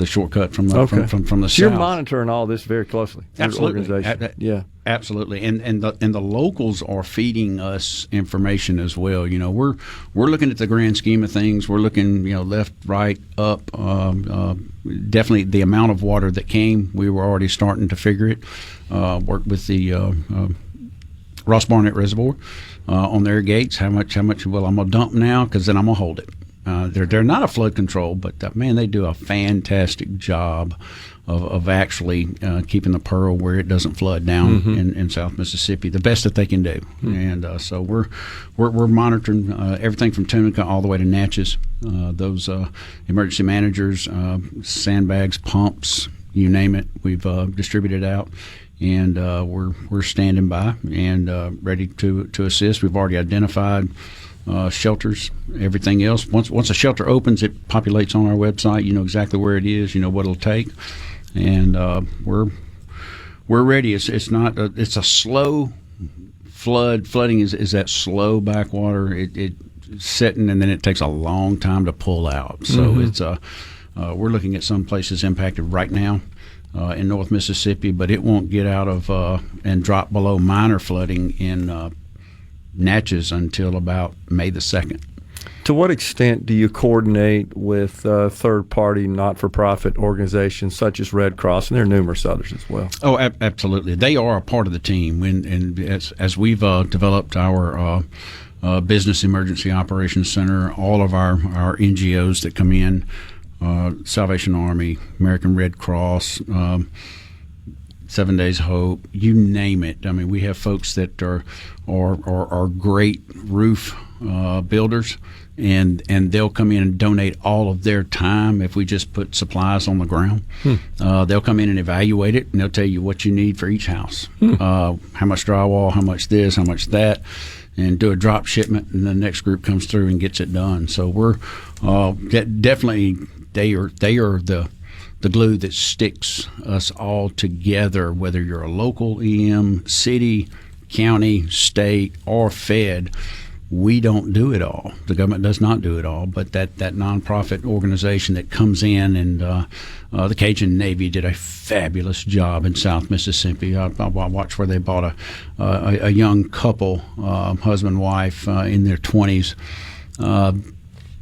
shortcut from the from the so you're south. monitoring all this very closely. Absolutely, yeah, absolutely, and the locals are feeding us information as well. We're looking at the grand scheme of things. We're looking, left, right, up. Definitely, the amount of water that came, we were already starting to figure it. Worked with the Ross Barnett Reservoir on their gates. How much? Well, I'm gonna dump now because then I'm gonna hold it. They're not a flood control, but man, they do a fantastic job of actually keeping the Pearl where it doesn't flood down in South Mississippi. The best that they can do, and so we're monitoring everything from Tunica all the way to Natchez. Those emergency managers, sandbags, pumps, you name it, we've distributed out. And we're standing by and ready to assist. We've already identified shelters, everything else. Once a shelter opens, it populates on our website. You know exactly where it is. You know what it'll take, and we're ready. It's not. It's a slow flood. Flooding is that slow backwater. It's sitting, and then it takes a long time to pull out. So it's we're looking at some places impacted right now. In North Mississippi, but it won't get out of and drop below minor flooding in Natchez until about May the 2nd. To what extent do you coordinate with third-party, not-for-profit organizations such as Red Cross, and there are numerous others as well? Oh, absolutely. They are a part of the team. And as we've developed our Business Emergency Operations Center, all of our NGOs that come in, Salvation Army, American Red Cross, 7 Days Hope, you name it. I mean, we have folks that are great roof builders, and they'll come in and donate all of their time if we just put supplies on the ground. They'll come in and evaluate it, and they'll tell you what you need for each house, how much drywall, how much this, how much that, and do a drop shipment, and the next group comes through and gets it done. So we're definitely. They are the glue that sticks us all together, whether you're a local EM, city, county, state, or Fed. We don't do it all. The government does not do it all, but that nonprofit organization that comes in, and the Cajun Navy did a fabulous job in South Mississippi. I watched where they bought a young couple, husband and wife in their 20s.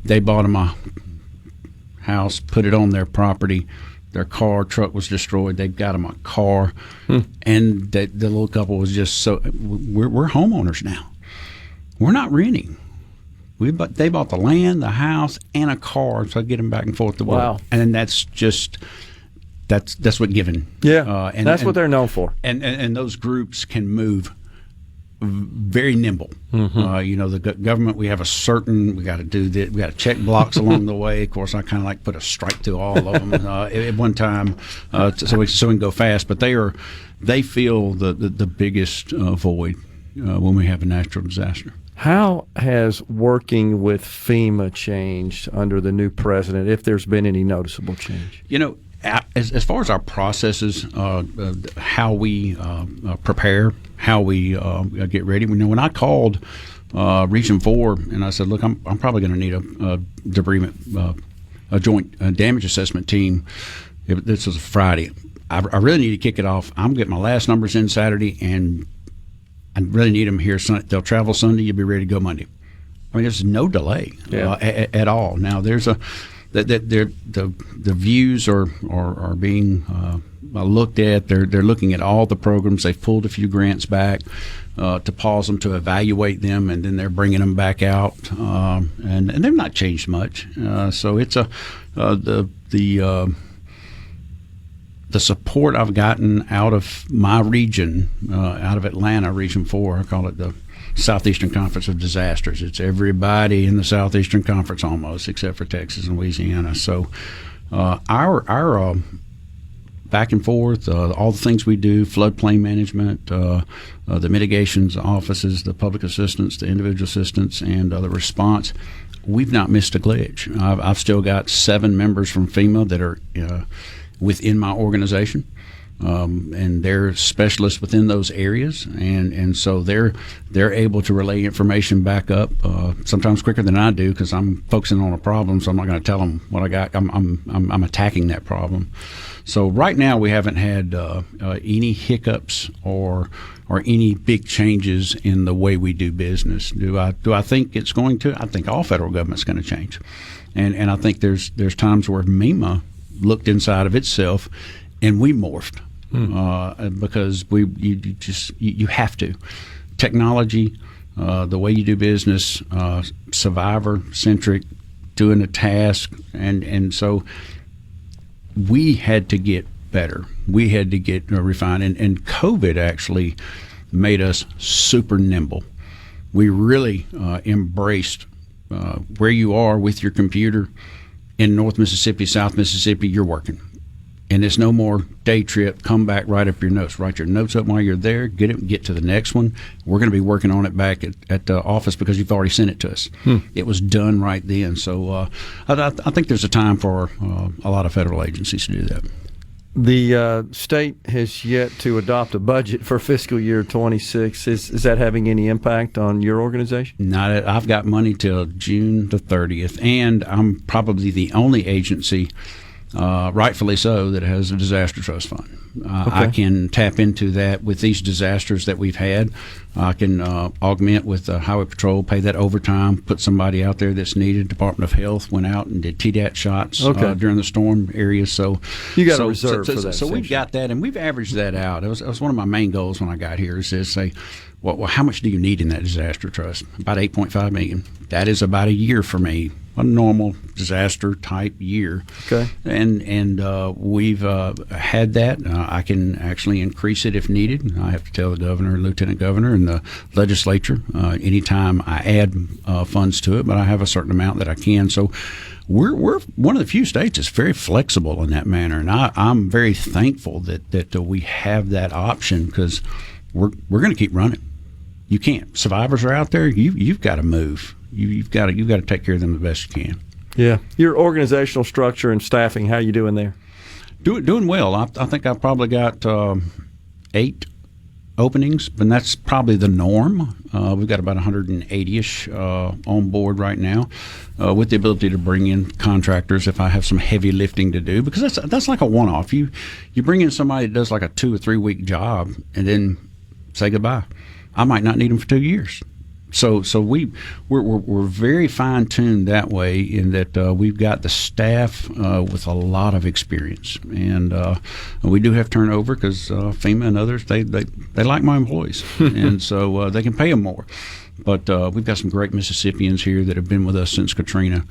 They bought them a house, put it on their property. Their truck was destroyed. They got them a car, and the little couple was just so. We're homeowners now. We're not renting. They bought the land, the house, and a car, so I get them back and forth to work. Wow. And that's what giving. Yeah, and that's what they're known for. And those groups can move very nimble. The government, we have we got to do this, we got to check blocks along the way. Of course, I kind of like put a strike through all of them at one time, so we can go fast. But they feel the biggest void when we have a natural disaster. How has working with FEMA changed under the new president, if there's been any noticeable change? As far as our processes, how we prepare, how we get ready. When I called Region 4 and I said, look, I'm probably going to need a debris, a joint damage assessment team. This was a Friday. I really need to kick it off. I'm getting my last numbers in Saturday, and I really need them here. They'll travel Sunday. You'll be ready to go Monday. I mean, there's no delay at all. Now, there's the views are being looked at. They're looking at all the programs. They've pulled a few grants back to pause them, to evaluate them, and then they're bringing them back out. And they've not changed much. So it's the support I've gotten out of my region, out of Atlanta, Region 4, I call it the Southeastern Conference of Disasters. It's everybody in the Southeastern Conference almost, except for Texas and Louisiana. So our back and forth, all the things we do, floodplain management, the mitigations offices, the public assistance, the individual assistance, and the response, we've not missed a glitch. I've still got 7 members from FEMA that are within my organization. and they're specialists within those areas, and so they're able to relay information back up sometimes quicker than I do because I'm focusing on a problem, so I'm not going to tell them what I got. I'm attacking that problem. So right now we haven't had any hiccups or any big changes in the way we do business. Do I think it's going to? I think all federal government's going to change, and I think there's times where MEMA looked inside of itself, and we morphed because you have to. Technology, the way you do business, survivor centric, doing a task, and so we had to get better. We had to get refined, and COVID actually made us super nimble. We really embraced where you are with your computer in North Mississippi, South Mississippi, you're working. And it's no more day trip, come back, write up your notes. Write your notes up while you're there, get to the next one. We're going to be working on it back at the office because you've already sent it to us. It was done right then. So I think there's a time for a lot of federal agencies to do that. The state has yet to adopt a budget for fiscal year 26. Is that having any impact on your organization? Not. I've got money till June the 30th, and I'm probably the only agency, rightfully so, that has a disaster trust fund. I can tap into that with these disasters that we've had. I can augment with the Highway Patrol, pay that overtime, put somebody out there that's needed. Department of Health went out and did TDAT shots during the storm area. So you got a reserve for that. So we've got that, and we've averaged that out. It was one of my main goals when I got here is to say, well, how much do you need in that disaster trust? About $8.5 million. That is about a year for me, a normal disaster type year. Okay. And we've had that. I can actually increase it if needed. I have to tell the governor, lieutenant governor, and the legislature anytime I add funds to it, but I have a certain amount that I can. So we're one of the few states that's very flexible in that manner, and I'm very thankful that we have that option because we're going to keep running. You can't. Survivors are out there. You've got to move. You've got to take care of them the best you can. Yeah. Your organizational structure and staffing, how you doing there? Doing well. I think I've probably got 8 openings, and that's probably the norm. We've got about 180-ish on board right now, with the ability to bring in contractors if I have some heavy lifting to do, because that's like a one-off. You bring in somebody that does like a 2 or 3 week job and then say goodbye. I might not need them for 2 years. So we're very fine-tuned that way in that we've got the staff with a lot of experience, and we do have turnover because FEMA and others they like my employees, and so they can pay them more. But we've got some great Mississippians here that have been with us since Katrina.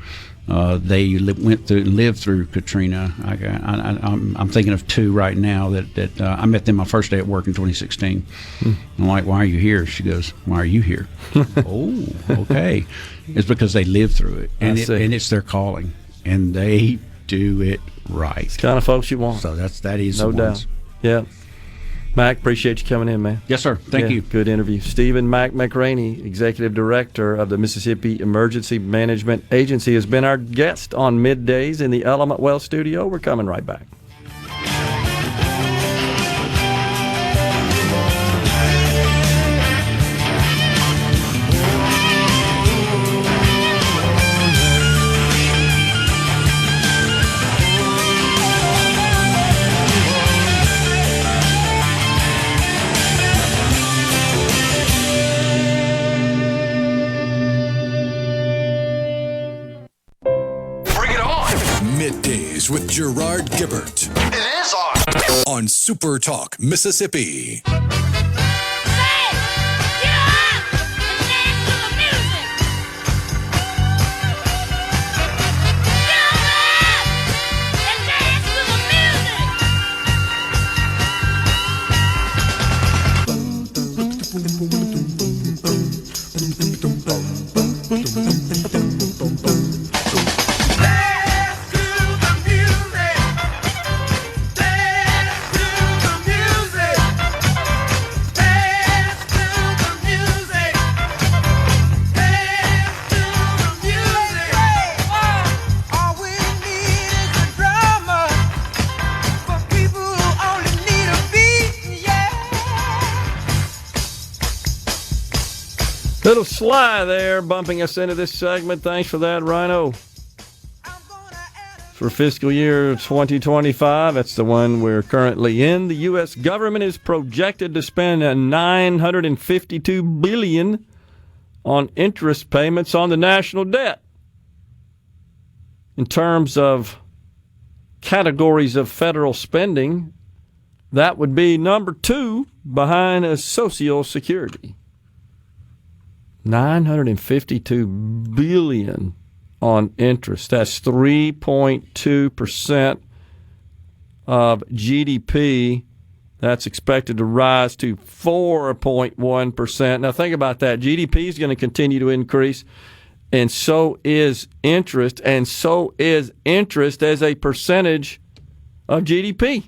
They lived through Katrina. I'm thinking of 2 right now that I met them my first day at work in 2016. I'm like, why are you here? She goes, why are you here? Oh, okay. It's because they lived through it, and it's their calling, and they do it right. It's the kind of folks you want. So that is no doubt. Yeah. Mac, appreciate you coming in, man. Yes, sir. Thank you. Good interview. Stephen Mac McCraney, Executive Director of the Mississippi Emergency Management Agency, has been our guest on Middays in the Element Well studio. We're coming right back. Middays with Gerard Gibert. It is on SuperTalk, Mississippi. Little Sly there bumping us into this segment. Thanks for that, Rhino. For fiscal year 2025, that's the one we're currently in, the U.S. government is projected to spend $952 billion on interest payments on the national debt. In terms of categories of federal spending, that would be number 2 behind Social Security. $952 billion on interest. That's 3.2% of GDP. That's expected to rise to 4.1%. Now think about that. GDP is going to continue to increase, and so is interest, and so is interest as a percentage of GDP.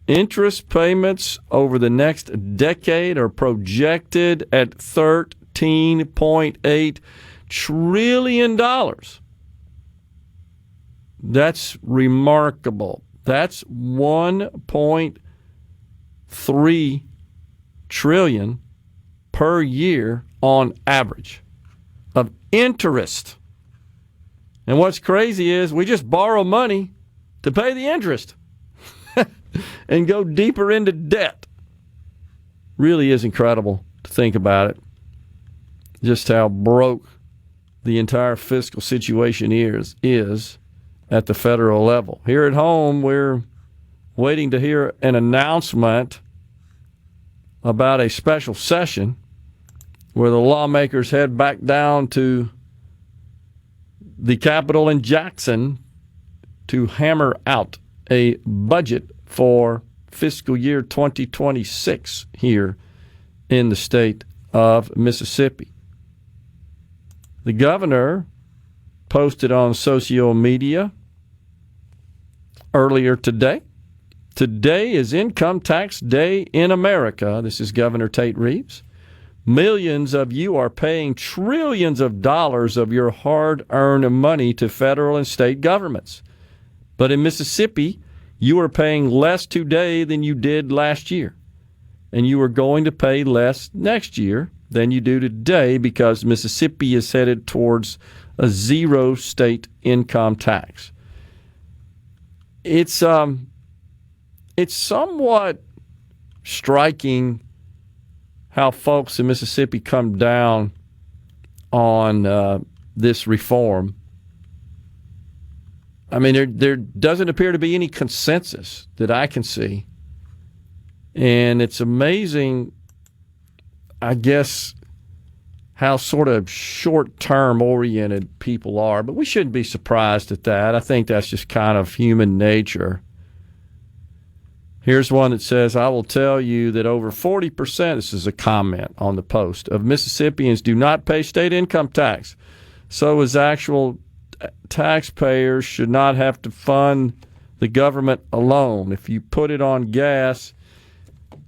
Interest payments over the next decade are projected at $13.8 trillion. That's remarkable. That's 1.3 trillion per year on average of interest. And what's crazy is we just borrow money to pay the interest and go deeper into debt. Really is incredible to think about it. Just how broke the entire fiscal situation is at the federal level. Here at home, we're waiting to hear an announcement about a special session where the lawmakers head back down to the Capitol in Jackson to hammer out a budget for fiscal year 2026 here in the state of Mississippi. The governor posted on social media earlier today. Today is Income Tax Day in America. This is Governor Tate Reeves. Millions of you are paying trillions of dollars of your hard-earned money to federal and state governments. But in Mississippi, you are paying less today than you did last year. And you are going to pay less next year than you do today because Mississippi is headed towards a zero state income tax. It's somewhat striking how folks in Mississippi come down on this reform. I mean, there doesn't appear to be any consensus that I can see. And it's amazing, I guess, how sort of short-term oriented people are. But we shouldn't be surprised at that. I think that's just kind of human nature. Here's one that says, I will tell you that over 40%, this is a comment on the post, of Mississippians do not pay state income tax. So as actual taxpayers should not have to fund the government alone. If you put it on gas,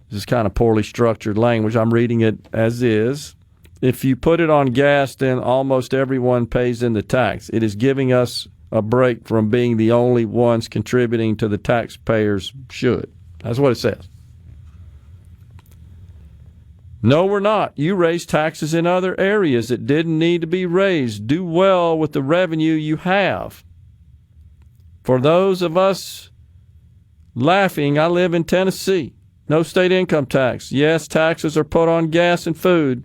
this is kind of poorly structured language. I'm reading it as is. If you put it on gas, then almost everyone pays in the tax. It is giving us a break from being the only ones contributing to the taxpayers should. That's what it says. No, we're not. You raise taxes in other areas that didn't need to be raised. Do well with the revenue you have. For those of us laughing, I live in Tennessee. No state income tax. Yes, taxes are put on gas and food,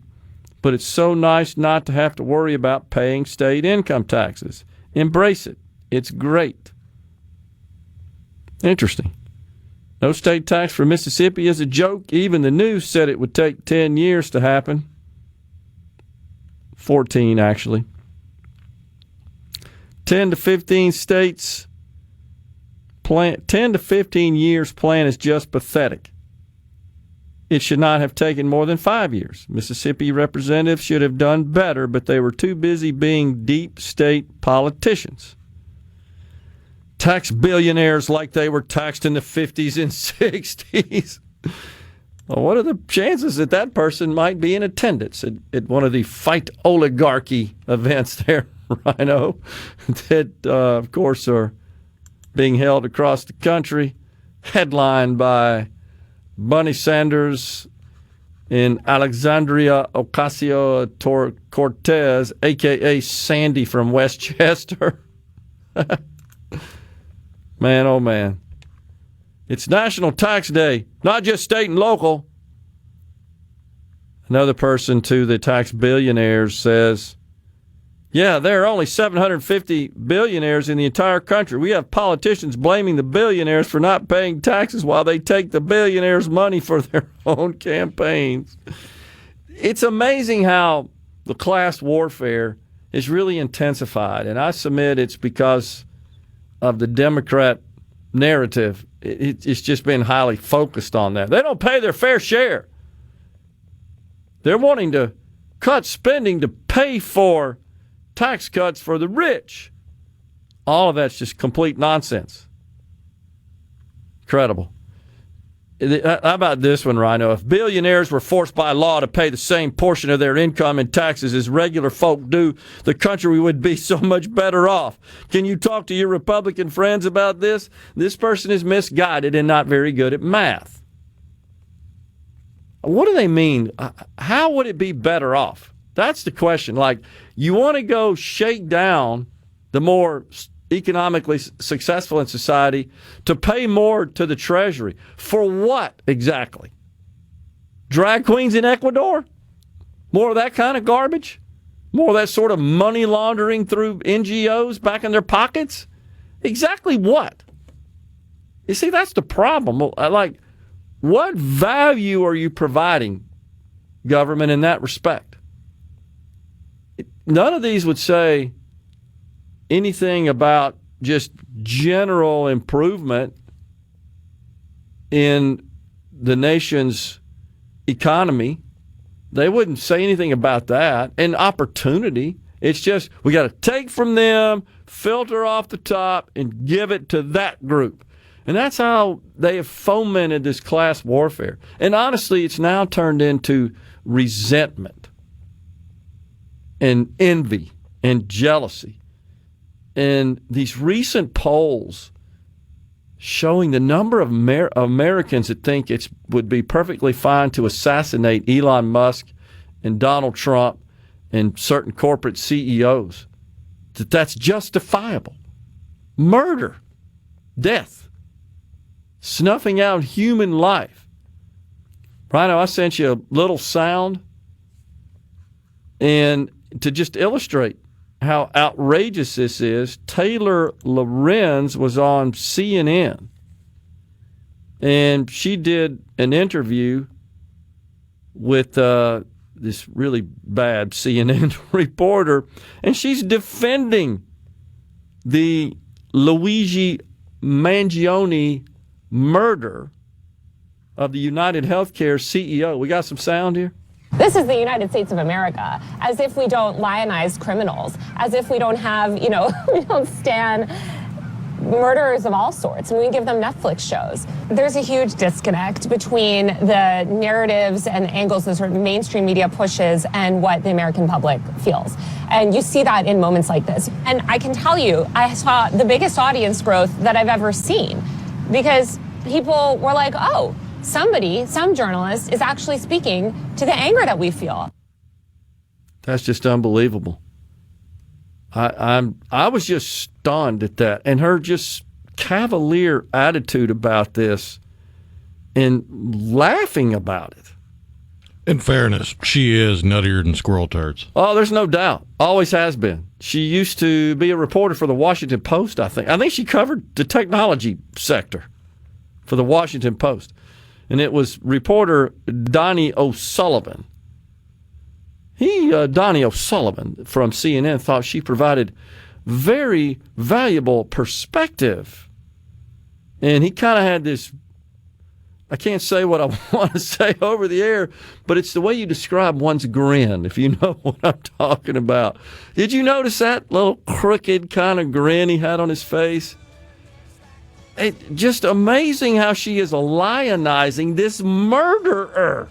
but it's so nice not to have to worry about paying state income taxes. Embrace it. It's great. Interesting. No state tax for Mississippi is a joke. Even the news said it would take 10 years to happen. 14, actually. 10 to 15 states plan. 10 to 15 years plan is just pathetic. It should not have taken more than 5 years. Mississippi representatives should have done better, but they were too busy being deep state politicians. Tax billionaires like they were taxed in the 50s and 60s. Well, what are the chances that that person might be in attendance at one of the fight oligarchy events there, Rhino, that, of course, are being held across the country, headlined by Bernie Sanders and Alexandria Ocasio-Cortez, a.k.a. Sandy from Westchester. Man, oh man. It's National Tax Day, not just state and local. Another person to the tax billionaires says, yeah, there are only 750 billionaires in the entire country. We have politicians blaming the billionaires for not paying taxes while they take the billionaires' money for their own campaigns. It's amazing how the class warfare is really intensified, and I submit it's because of the Democrat narrative. It's just been highly focused on that. They don't pay their fair share. They're wanting to cut spending to pay for tax cuts for the rich. All of that's just complete nonsense. Incredible. How about this one, Rhino? If billionaires were forced by law to pay the same portion of their income in taxes as regular folk do, the country would be so much better off. Can you talk to your Republican friends about this? This person is misguided and not very good at math. What do they mean? How would it be better off? That's the question. Like, you want to go shake down the more economically successful in society to pay more to the Treasury. For what exactly? Drag queens in Ecuador? More of that kind of garbage? More of that sort of money laundering through NGOs back in their pockets? Exactly what? You see, that's the problem. Like, what value are you providing government in that respect? None of these would say anything about just general improvement in the nation's economy. They wouldn't say anything about that. And opportunity. It's just we got to take from them, filter off the top, and give it to that group. And that's how they have fomented this class warfare. And honestly, it's now turned into resentment and envy and jealousy. And these recent polls showing the number of Americans that think it would be perfectly fine to assassinate Elon Musk and Donald Trump and certain corporate CEOs, that's justifiable. Murder, death, snuffing out human life. Rhino, I sent you a little sound and to just illustrate how outrageous this is. Taylor Lorenz was on CNN, and she did an interview with this really bad CNN reporter, and she's defending the Luigi Mangione murder of the United Healthcare CEO. We got some sound here? This is the United States of America, as if we don't lionize criminals, as if we don't have, we don't stand murderers of all sorts, and we give them Netflix shows. There's a huge disconnect between the narratives and angles that sort of mainstream media pushes and what the American public feels. And you see that in moments like this. And I can tell you, I saw the biggest audience growth that I've ever seen, because people were like, oh, some journalist is actually speaking to the anger that we feel. That's just unbelievable. I was just stunned at that, and her just cavalier attitude about this and laughing about it. In fairness, she is nuttier than squirrel turds. Oh, there's no doubt. Always has been. She used to be a reporter for the Washington Post, I think. I think she covered the technology sector for the Washington Post. And it was reporter Donnie O'Sullivan. Donnie O'Sullivan from CNN thought she provided very valuable perspective. And he kind of had this, I can't say what I want to say over the air, but it's the way you describe one's grin, if you know what I'm talking about. Did you notice that little crooked kind of grin he had on his face? Just amazing how she is lionizing this murderer.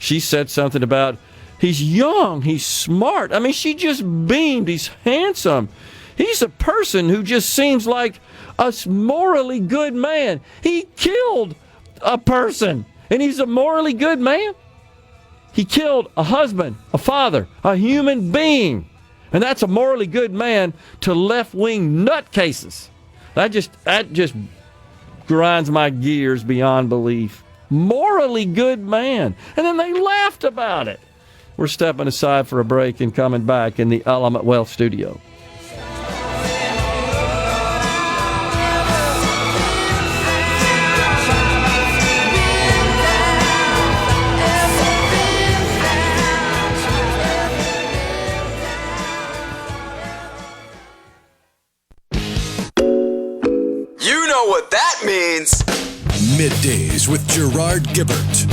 She said something about, he's young, he's smart. I mean, she just beamed. He's handsome. He's a person who just seems like a morally good man. He killed a person, and he's a morally good man? He killed a husband, a father, a human being. And that's a morally good man to left-wing nutcases. That just grinds my gears beyond belief. Morally good man. And then they laughed about it. We're stepping aside for a break and coming back in the Element Wealth studio. You know what that means. Middays with Gerard Gibert.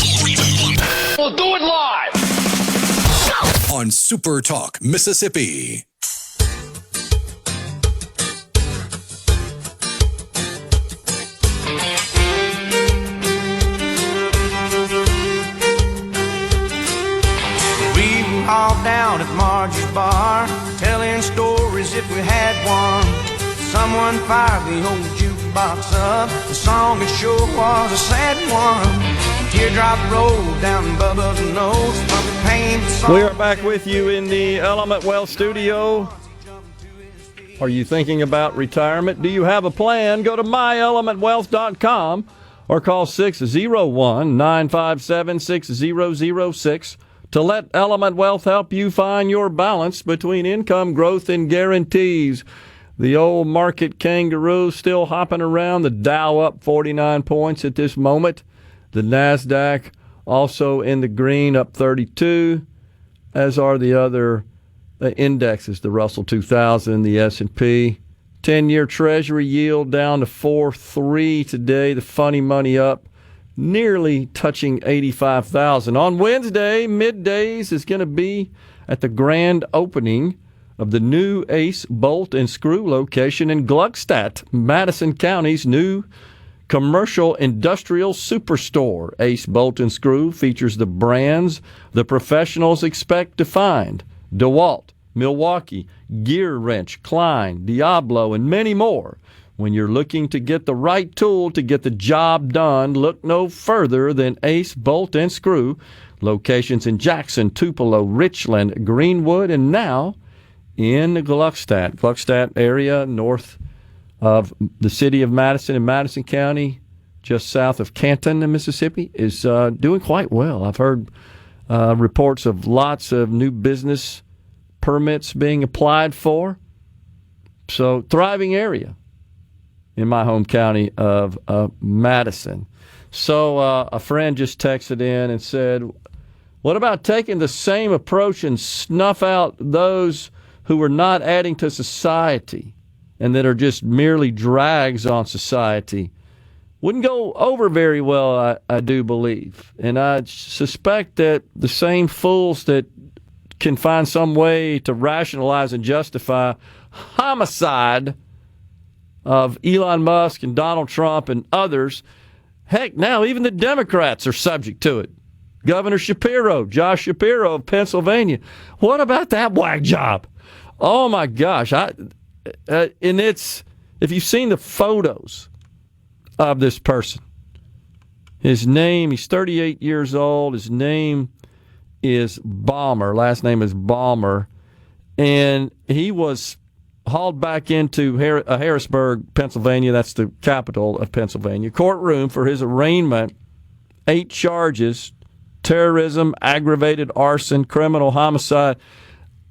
We'll do it live. On SuperTalk, Mississippi. We were all down at Margie's bar, telling stories if we had one. Someone fired the old jukebox up. The song it sure was a sad one. Teardrop rolled down Bubba's nose from the pain. We are back with you in the Element Wealth studio. Are you thinking about retirement? Do you have a plan? Go to myelementwealth.com or call 601-957-6006 to let Element Wealth help you find your balance between income growth and guarantees. The old market kangaroo still hopping around. The Dow up 49 points at this moment. The NASDAQ also in the green, up 32, as are the other indexes, the Russell 2000, the S&P. 10-year Treasury yield down to 4.3 today. The funny money up, nearly touching 85,000. On Wednesday, Middays is going to be at the grand opening of the new Ace Bolt and Screw location in Gluckstadt, Madison County's new commercial industrial superstore. Ace Bolt and Screw features the brands the professionals expect to find: DeWalt, Milwaukee, Gear Wrench, Klein, Diablo, and many more. When you're looking to get the right tool to get the job done, look no further than Ace Bolt and Screw. Locations in Jackson, Tupelo, Richland, Greenwood, and now in the Gluckstadt area, north of the city of Madison in Madison County, just south of Canton in Mississippi, is doing quite well. I've heard reports of lots of new business permits being applied for. So, thriving area in my home county of Madison. So, a friend just texted in and said, what about taking the same approach and snuff out those who are not adding to society and that are just merely drags on society? Wouldn't go over very well, I do believe. And I suspect that the same fools that can find some way to rationalize and justify homicide of Elon Musk and Donald Trump and others, heck, now even the Democrats are subject to it. Governor Shapiro, Josh Shapiro of Pennsylvania. What about that whack job? Oh my gosh! And it's, if you've seen the photos of this person, his name, he's 38 years old. His name is Balmer. Last name is Balmer, and he was hauled back into Harrisburg, Pennsylvania. That's the capital of Pennsylvania. Courtroom for his arraignment. 8 charges: terrorism, aggravated arson, criminal homicide.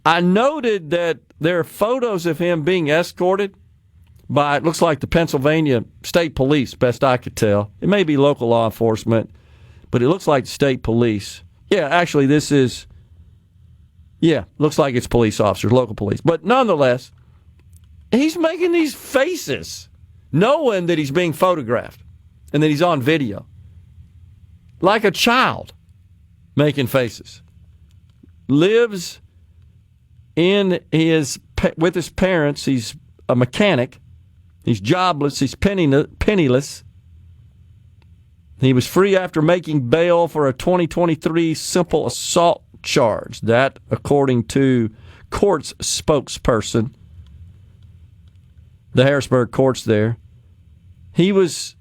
I noted that there are photos of him being escorted by, it looks like the Pennsylvania State Police, best I could tell. It may be local law enforcement, but it looks like the state police. Yeah, actually, looks like it's police officers, local police. But nonetheless, he's making these faces, knowing that he's being photographed and that he's on video. Like a child making faces. Lives with his parents. He's a mechanic. He's jobless. He's penniless. He was free after making bail for a 2023 simple assault charge. That, according to court's spokesperson, the Harrisburg courts there. He was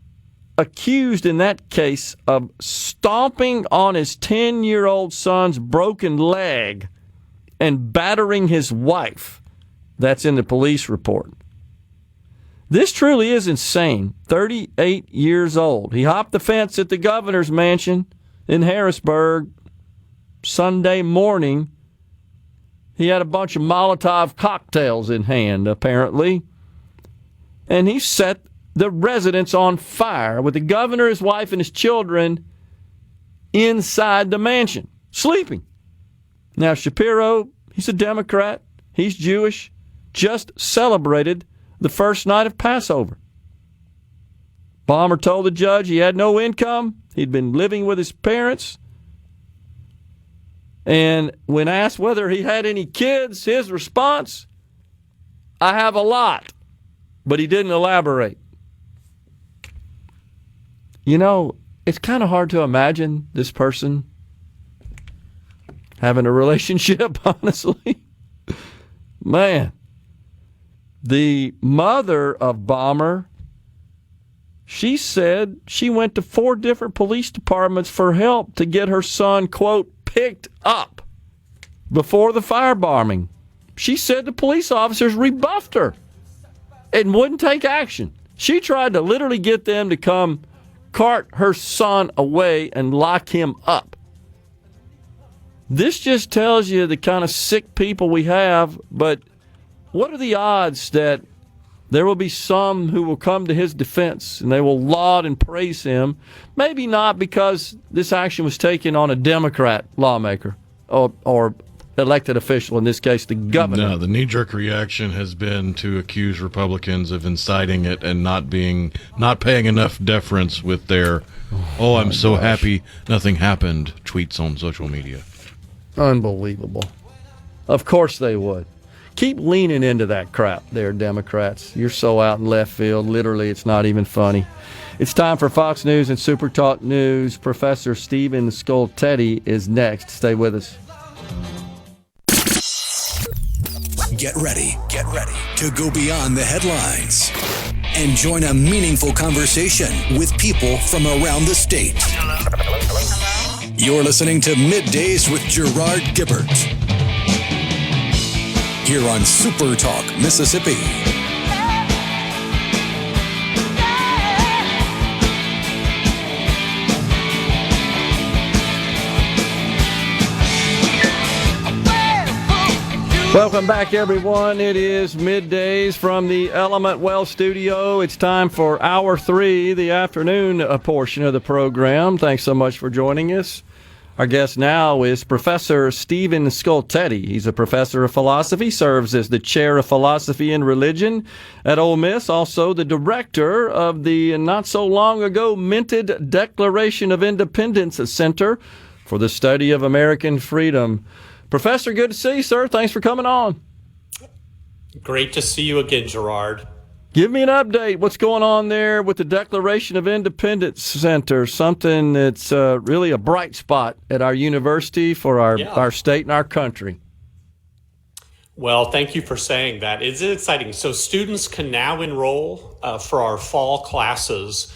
accused in that case of stomping on his 10-year-old son's broken leg and battering his wife. That's in the police report. This truly is insane. 38 years old. He hopped the fence at the governor's mansion in Harrisburg Sunday morning. He had a bunch of Molotov cocktails in hand, apparently. And he set the residence on fire with the governor, his wife, and his children inside the mansion, sleeping. Now, Shapiro, he's a Democrat. He's Jewish. Just celebrated the first night of Passover. Bomber told the judge he had no income. He'd been living with his parents. And when asked whether he had any kids, his response, I have a lot. But he didn't elaborate. You know, it's kind of hard to imagine this person having a relationship, honestly. Man. The mother of Bomber, she said she went to 4 different police departments for help to get her son, quote, picked up before the firebombing. She said the police officers rebuffed her and wouldn't take action. She tried to literally get them to come cart her son away and lock him up. This just tells you the kind of sick people we have, but what are the odds that there will be some who will come to his defense and they will laud and praise him? Maybe not because this action was taken on a Democrat lawmaker or elected official, in this case the governor. No, the knee-jerk reaction has been to accuse Republicans of inciting it and not paying enough deference with their I'm so happy nothing happened tweets on social media. Unbelievable. Of course they would. Keep leaning into that crap there, Democrats. You're so out in left field. Literally, it's not even funny. It's time for Fox News and SuperTalk News. Professor Stephen Skultety is next. Stay with us. Get ready to go beyond the headlines and join a meaningful conversation with people from around the state. You're listening to MidDays with Gerard Gibert here on SuperTalk, Mississippi. Welcome back, everyone. It is MidDays from the Element Well studio. It's time for Hour 3, the afternoon portion of the program. Thanks so much for joining us. Our guest now is Professor Stephen Skultety. He's a professor of philosophy, serves as the chair of philosophy and religion at Ole Miss, also the director of the not-so-long-ago minted Declaration of Independence Center for the Study of American Freedom. Professor, good to see you, sir. Thanks for coming on. Great to see you again, Gerard. Give me an update. What's going on there with the Declaration of Independence Center? Something that's really a bright spot at our university for our state and our country. Well, thank you for saying that. It's exciting. So students can now enroll for our fall classes,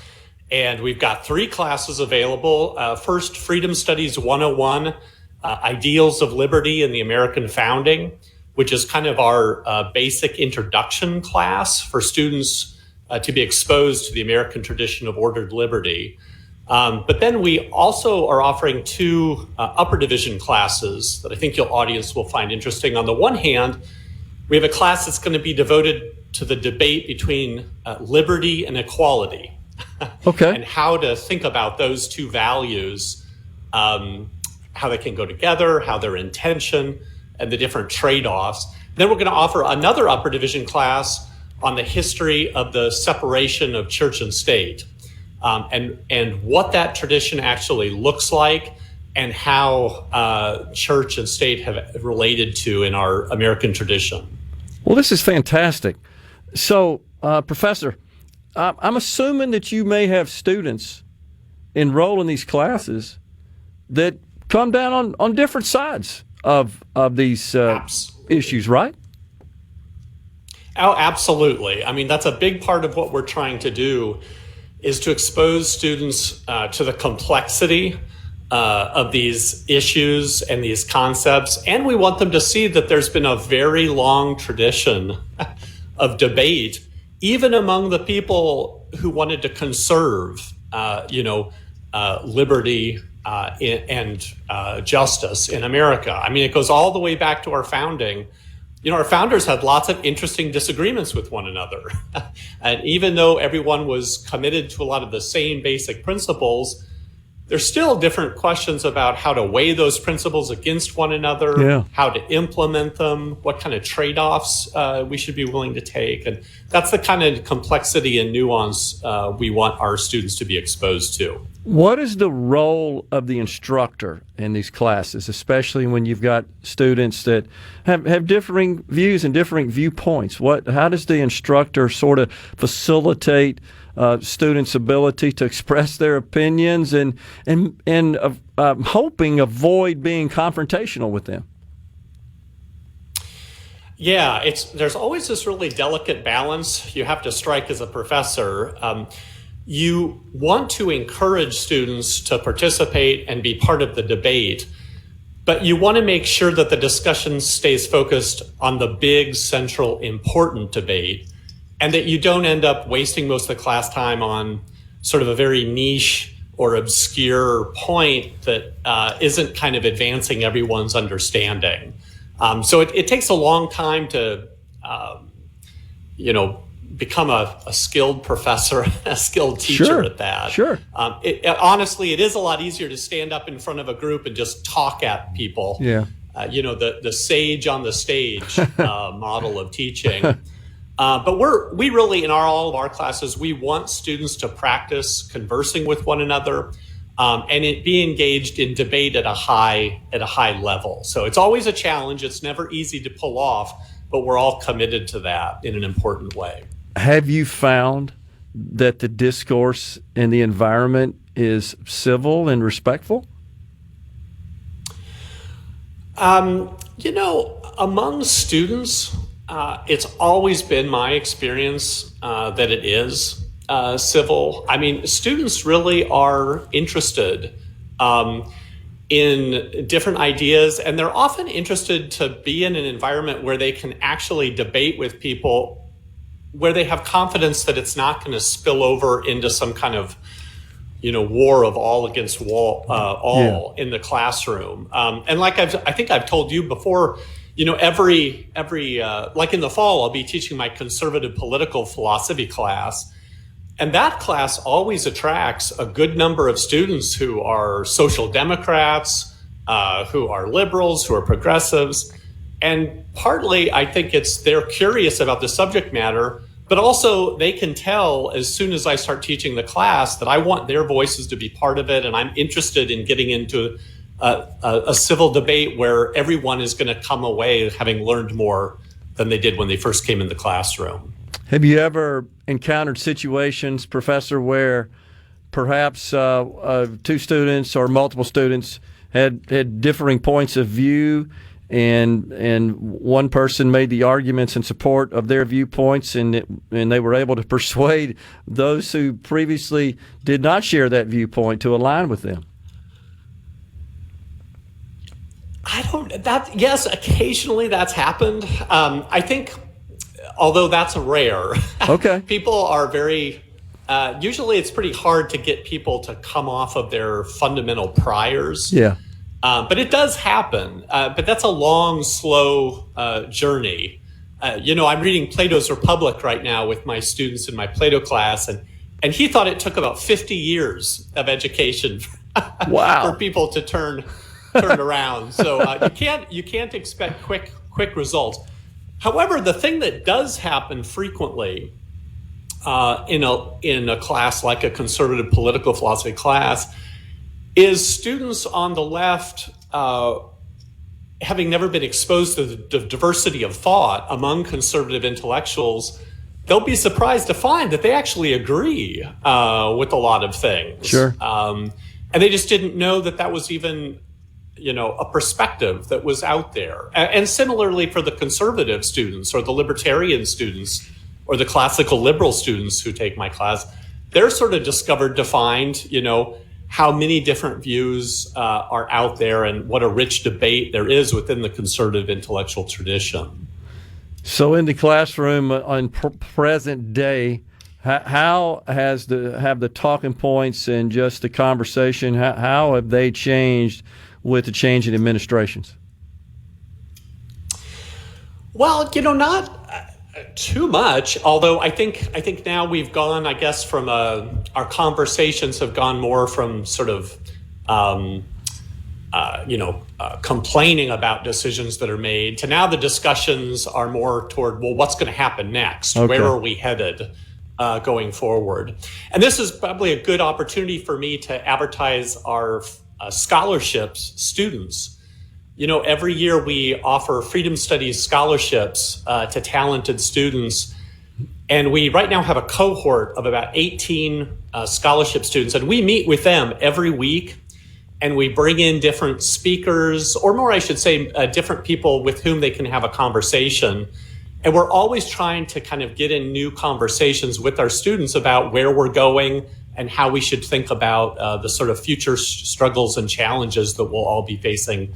and we've got 3 classes available. First, Freedom Studies 101, Ideals of Liberty and the American Founding, which is kind of our basic introduction class for students to be exposed to the American tradition of ordered liberty. But then we also are offering 2 upper division classes that I think your audience will find interesting. On the one hand, we have a class that's going to be devoted to the debate between liberty and equality. Okay. And how to think about those 2 values, how they can go together, how they're in tension, and the different trade-offs. Then we're going to offer another upper division class on the history of the separation of church and state, and what that tradition actually looks like, and how church and state have related to in our American tradition. Well, this is fantastic. So, Professor, I'm assuming that you may have students enroll in these classes that come down on different sides of these issues, right? Oh, absolutely. I mean, that's a big part of what we're trying to do is to expose students to the complexity of these issues and these concepts. And we want them to see that there's been a very long tradition of debate, even among the people who wanted to conserve, liberty and justice in America. I mean, it goes all the way back to our founding. Our founders had lots of interesting disagreements with one another. And even though everyone was committed to a lot of the same basic principles, there's still different questions about how to weigh those principles against one another, how to implement them, what kind of trade-offs we should be willing to take. And that's the kind of complexity and nuance we want our students to be exposed to. What is the role of the instructor in these classes, especially when you've got students that have differing views and differing viewpoints? How does the instructor sort of facilitate students' ability to express their opinions and hoping avoid being confrontational with them? Yeah, there's always this really delicate balance you have to strike as a professor. You want to encourage students to participate and be part of the debate, but you want to make sure that the discussion stays focused on the big, central, important debate, and that you don't end up wasting most of the class time on sort of a very niche or obscure point that isn't kind of advancing everyone's understanding. So it takes a long time to, become a skilled professor, a skilled teacher at that. Sure. Honestly, it is a lot easier to stand up in front of a group and just talk at people. Yeah. The sage on the stage model of teaching. But we really, in all of our classes, we want students to practice conversing with one another and be engaged in debate at a high level. So it's always a challenge. It's never easy to pull off, but we're all committed to that in an important way. Have you found that the discourse in the environment is civil and respectful? Among students, it's always been my experience that it is civil. I mean, students really are interested in different ideas, and they're often interested to be in an environment where they can actually debate with people, where they have confidence that it's not going to spill over into some kind of war of all against all in the classroom. And like I think I've told you before, every like in the fall, I'll be teaching my conservative political philosophy class. And that class always attracts a good number of students who are social democrats, who are liberals, who are progressives. And partly, I think they're curious about the subject matter, but also they can tell as soon as I start teaching the class that I want their voices to be part of it, and I'm interested in getting into a civil debate where everyone is going to come away having learned more than they did when they first came in the classroom. Have you ever encountered situations, Professor, where perhaps two students or multiple students had differing points of view, and one person made the arguments in support of their viewpoints, and they were able to persuade those who previously did not share that viewpoint to align with them? Yes, occasionally that's happened. I think, although that's rare, okay. People are very, usually it's pretty hard to get people to come off of their fundamental priors. Yeah. But it does happen. But that's a long, slow journey. I'm reading Plato's Republic right now with my students in my Plato class, and he thought it took about 50 years of education wow. for people to turn around. So you can't expect quick results. However, the thing that does happen frequently in a class like a conservative political philosophy class is students on the left, having never been exposed to the diversity of thought among conservative intellectuals, they'll be surprised to find that they actually agree with a lot of things. Sure. And they just didn't know that was even a perspective that was out there. And similarly for the conservative students or the libertarian students or the classical liberal students who take my class, they're sort of discovered, defined, how many different views are out there and what a rich debate there is within the conservative intellectual tradition. So in the classroom on present day, how have the talking points and just the conversation, how have they changed with the change in administrations? Well, not too much, although I think now we've gone, I guess, from our conversations have gone more from sort of complaining about decisions that are made to now the discussions are more toward, well, what's going to happen next? Okay. Where are we headed going forward? And this is probably a good opportunity for me to advertise our scholarships students. Every year we offer Freedom Studies scholarships to talented students. And we right now have a cohort of about 18 scholarship students. And we meet with them every week. And we bring in different speakers, or more, I should say, different people with whom they can have a conversation. And we're always trying to kind of get in new conversations with our students about where we're going and how we should think about the sort of future struggles and challenges that we'll all be facing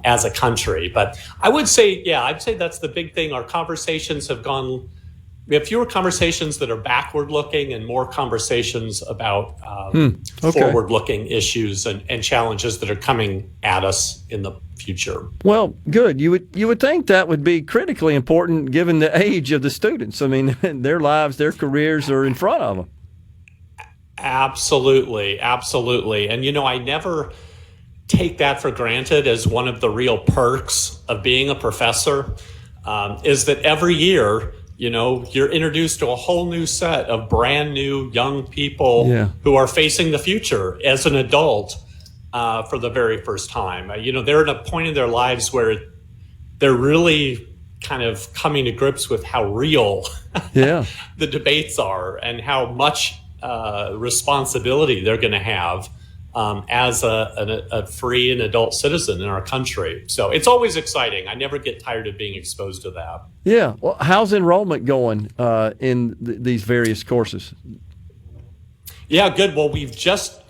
as a country. But I'd say that's the big thing. Our conversations have gone, we have fewer conversations that are backward looking and more conversations about forward looking issues and challenges that are coming at us in the future. Well, good. You would think that would be critically important given the age of the students. I mean, their lives, their careers are in front of them. Absolutely. And, I never take that for granted as one of the real perks of being a professor, is that every year, you're introduced to a whole new set of brand new young people who are facing the future as an adult for the very first time. They're at a point in their lives where they're really kind of coming to grips with how real the debates are and how much responsibility they're going to have as a free and adult citizen in our country. So it's always exciting. I never get tired of being exposed to that. Yeah. Well, how's enrollment going in these various courses? Yeah, good. Well,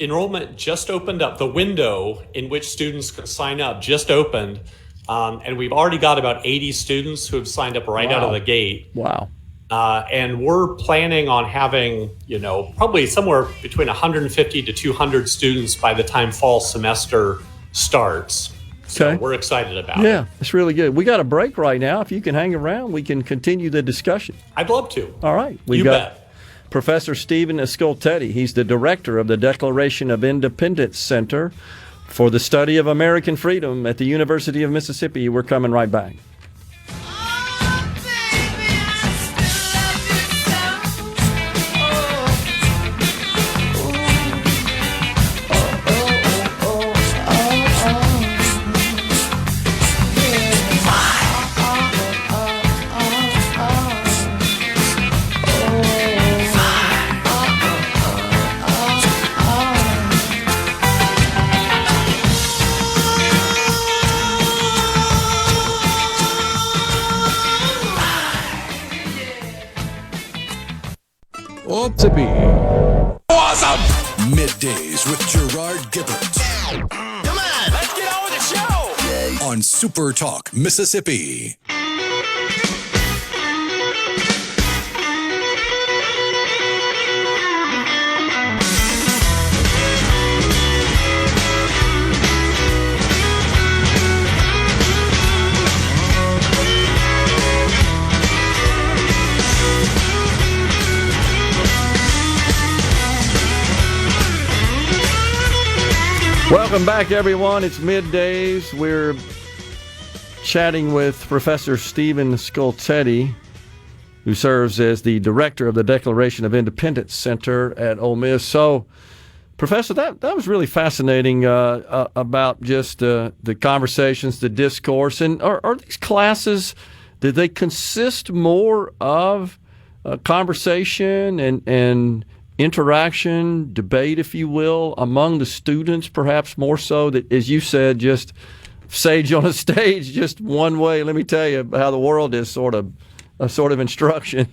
enrollment just opened up. The window in which students can sign up just opened. And we've already got about 80 students who have signed up right out of the gate. Wow. And we're planning on having, probably somewhere between 150 to 200 students by the time fall semester starts. So we're excited about it. Yeah, it's really good. We got a break right now. If you can hang around, we can continue the discussion. I'd love to. All right. You bet. Professor Stephen Skultety. He's the director of the Declaration of Independence Center for the Study of American Freedom at the University of Mississippi. We're coming right back. Awesome! Middays with Gerard Gibert. Come on, let's get on with the show! On SuperTalk, Mississippi. Welcome back, everyone. It's Middays. We're chatting with Professor Stephen Skultety, who serves as the director of the Declaration of Independence Center at Ole Miss. So, Professor, that was really fascinating about just the conversations, the discourse. And are these classes, do they consist more of conversation and interaction, debate, if you will, among the students, perhaps more so that, as you said, just sage on a stage, just one way? Let me tell you how the world is sort of instruction.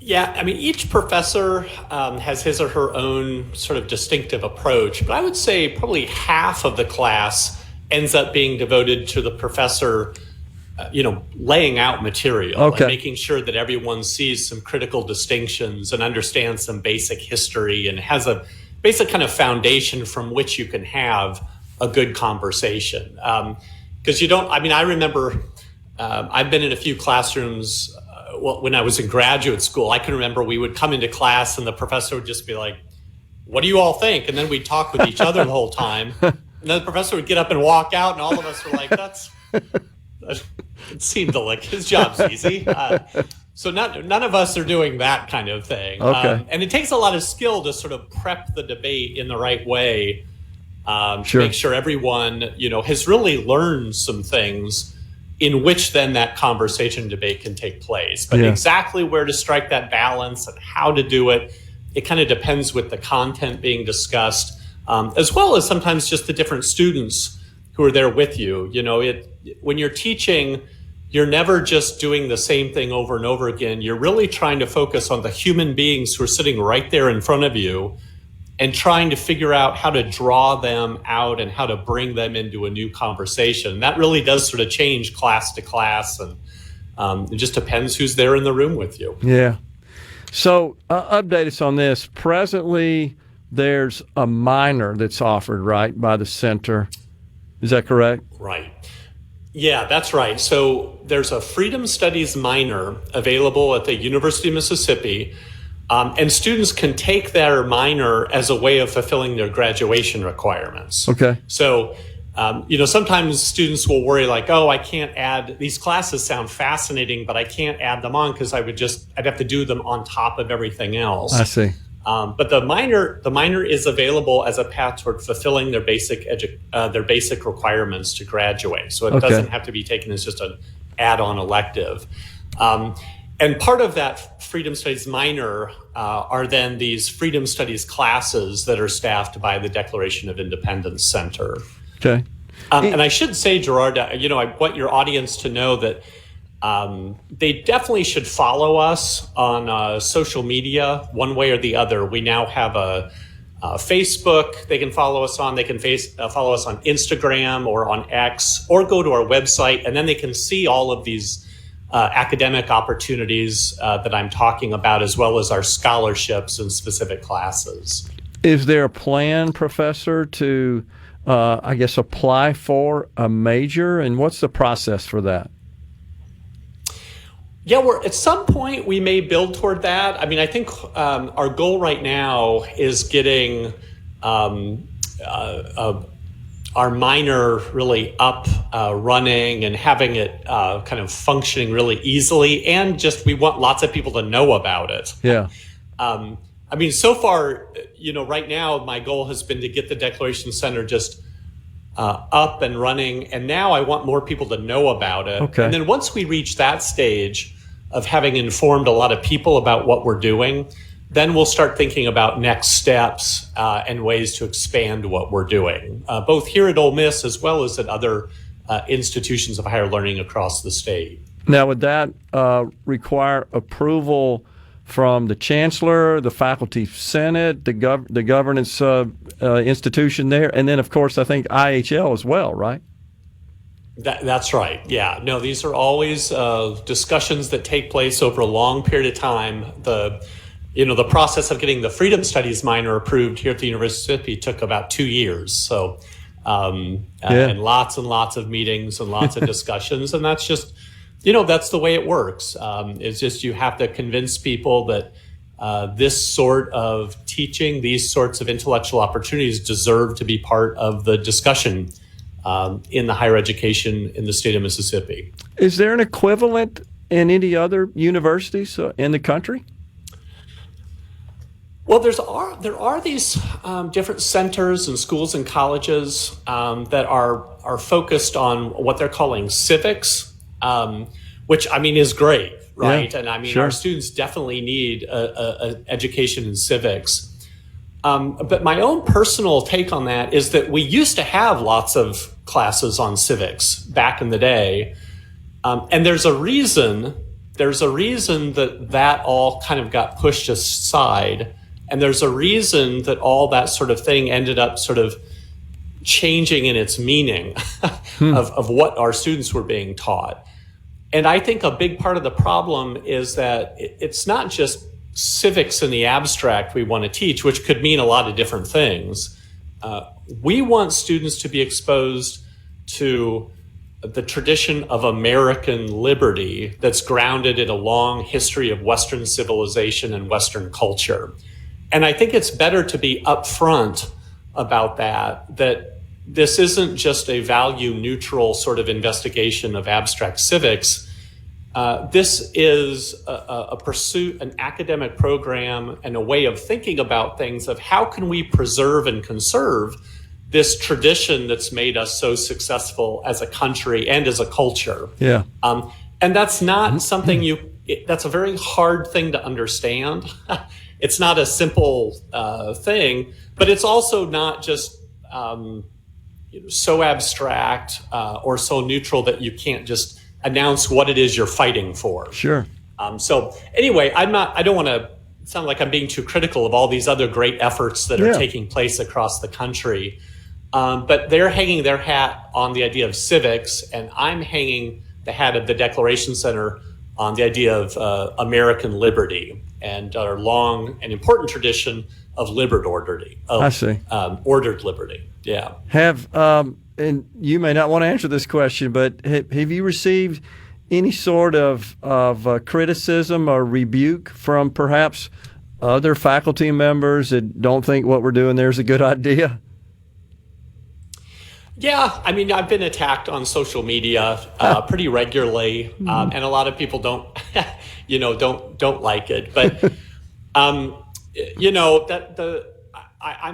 Yeah, I mean, each professor has his or her own sort of distinctive approach, but I would say probably half of the class ends up being devoted to the professor, laying out material and making sure that everyone sees some critical distinctions and understands some basic history and has a basic kind of foundation from which you can have a good conversation. Because I remember I've been in a few classrooms. When I was in graduate school, I can remember we would come into class and the professor would just be like, "What do you all think?" And then we'd talk with each other the whole time. And then the professor would get up and walk out, and all of us were like, it seemed like his job's easy. So none of us are doing that kind of thing. Okay. And it takes a lot of skill to sort of prep the debate in the right way to make sure everyone, has really learned some things in which then that conversation debate can take place. But exactly where to strike that balance and how to do it, it kind of depends with the content being discussed, as well as sometimes just the different students who are there with you. When you're teaching, you're never just doing the same thing over and over again. You're really trying to focus on the human beings who are sitting right there in front of you and trying to figure out how to draw them out and how to bring them into a new conversation. That really does sort of change class to class, and it just depends who's there in the room with you. Yeah. So update us on this. Presently, there's a minor that's offered, right, by the center. Is that correct? Right. Yeah, that's right. So there's a Freedom Studies minor available at the University of Mississippi. And students can take their minor as a way of fulfilling their graduation requirements. Okay. So, sometimes students will worry like, I can't add, these classes sound fascinating, but I can't add them on because I'd have to do them on top of everything else. I see. But the minor is available as a path toward fulfilling their basic requirements to graduate. So it doesn't have to be taken as just an add-on elective. And part of that Freedom Studies minor are then these Freedom Studies classes that are staffed by the Declaration of Independence Center. Okay. And I should say, Gerard, I want your audience to know that they definitely should follow us on social media one way or the other. We now have a Facebook they can follow us on. They can follow us on Instagram or on X, or go to our website, and then they can see all of these academic opportunities that I'm talking about, as well as our scholarships and specific classes. Is there a plan, Professor, to, apply for a major? And what's the process for that? Yeah, at some point we may build toward that. I mean, I think our goal right now is getting our minor really up, running, and having it kind of functioning really easily. And just we want lots of people to know about it. Yeah. So far, right now my goal has been to get the Declaration Center just up and running. And now I want more people to know about it. Okay. And then once we reach that stage of having informed a lot of people about what we're doing, then we'll start thinking about next steps and ways to expand what we're doing, both here at Ole Miss as well as at other institutions of higher learning across the state. Now, would that require approval from the chancellor, the faculty senate, the governance institution there, and then, of course, I think IHL as well, right? That's right. Yeah. No, these are always discussions that take place over a long period of time. The process of getting the Freedom Studies minor approved here at the University of Mississippi took about 2 years. So, and lots of meetings and lots of discussions. And that's just, that's the way it works. It's just you have to convince people that this sort of teaching, these sorts of intellectual opportunities deserve to be part of the discussion in the higher education in the state of Mississippi. Is there an equivalent in any other universities in the country? Well, there are these different centers and schools and colleges that are focused on what they're calling civics, which is great, right? Yeah, and sure. Our students definitely need a education in civics. But my own personal take on that is that we used to have lots of classes on civics back in the day, and there's a reason there's a reason that all kind of got pushed aside. And there's a reason that all that sort of thing ended up sort of changing in its meaning of what our students were being taught. And I think a big part of the problem is that it's not just civics in the abstract we want to teach, which could mean a lot of different things. We want students to be exposed to the tradition of American liberty that's grounded in a long history of Western civilization and Western culture. And I think it's better to be upfront about that this isn't just a value neutral sort of investigation of abstract civics. This is a pursuit, an academic program, and a way of thinking about things of how can we preserve and conserve this tradition that's made us so successful as a country and as a culture. Yeah. And that's not something that's a very hard thing to understand. It's not a simple thing, but it's also not just so abstract or so neutral that you can't just announce what it is you're fighting for. Sure. So anyway, I don't want to sound like I'm being too critical of all these other great efforts that are taking place across the country. But they're hanging their hat on the idea of civics, and I'm hanging the hat of the Declaration Center on the idea of American liberty and our long and important tradition of ordered liberty. Yeah. And you may not want to answer this question, but have you received any sort of criticism or rebuke from perhaps other faculty members that don't think what we're doing there is a good idea? Yeah, I mean, I've been attacked on social media pretty regularly, and a lot of people don't like it. But I'm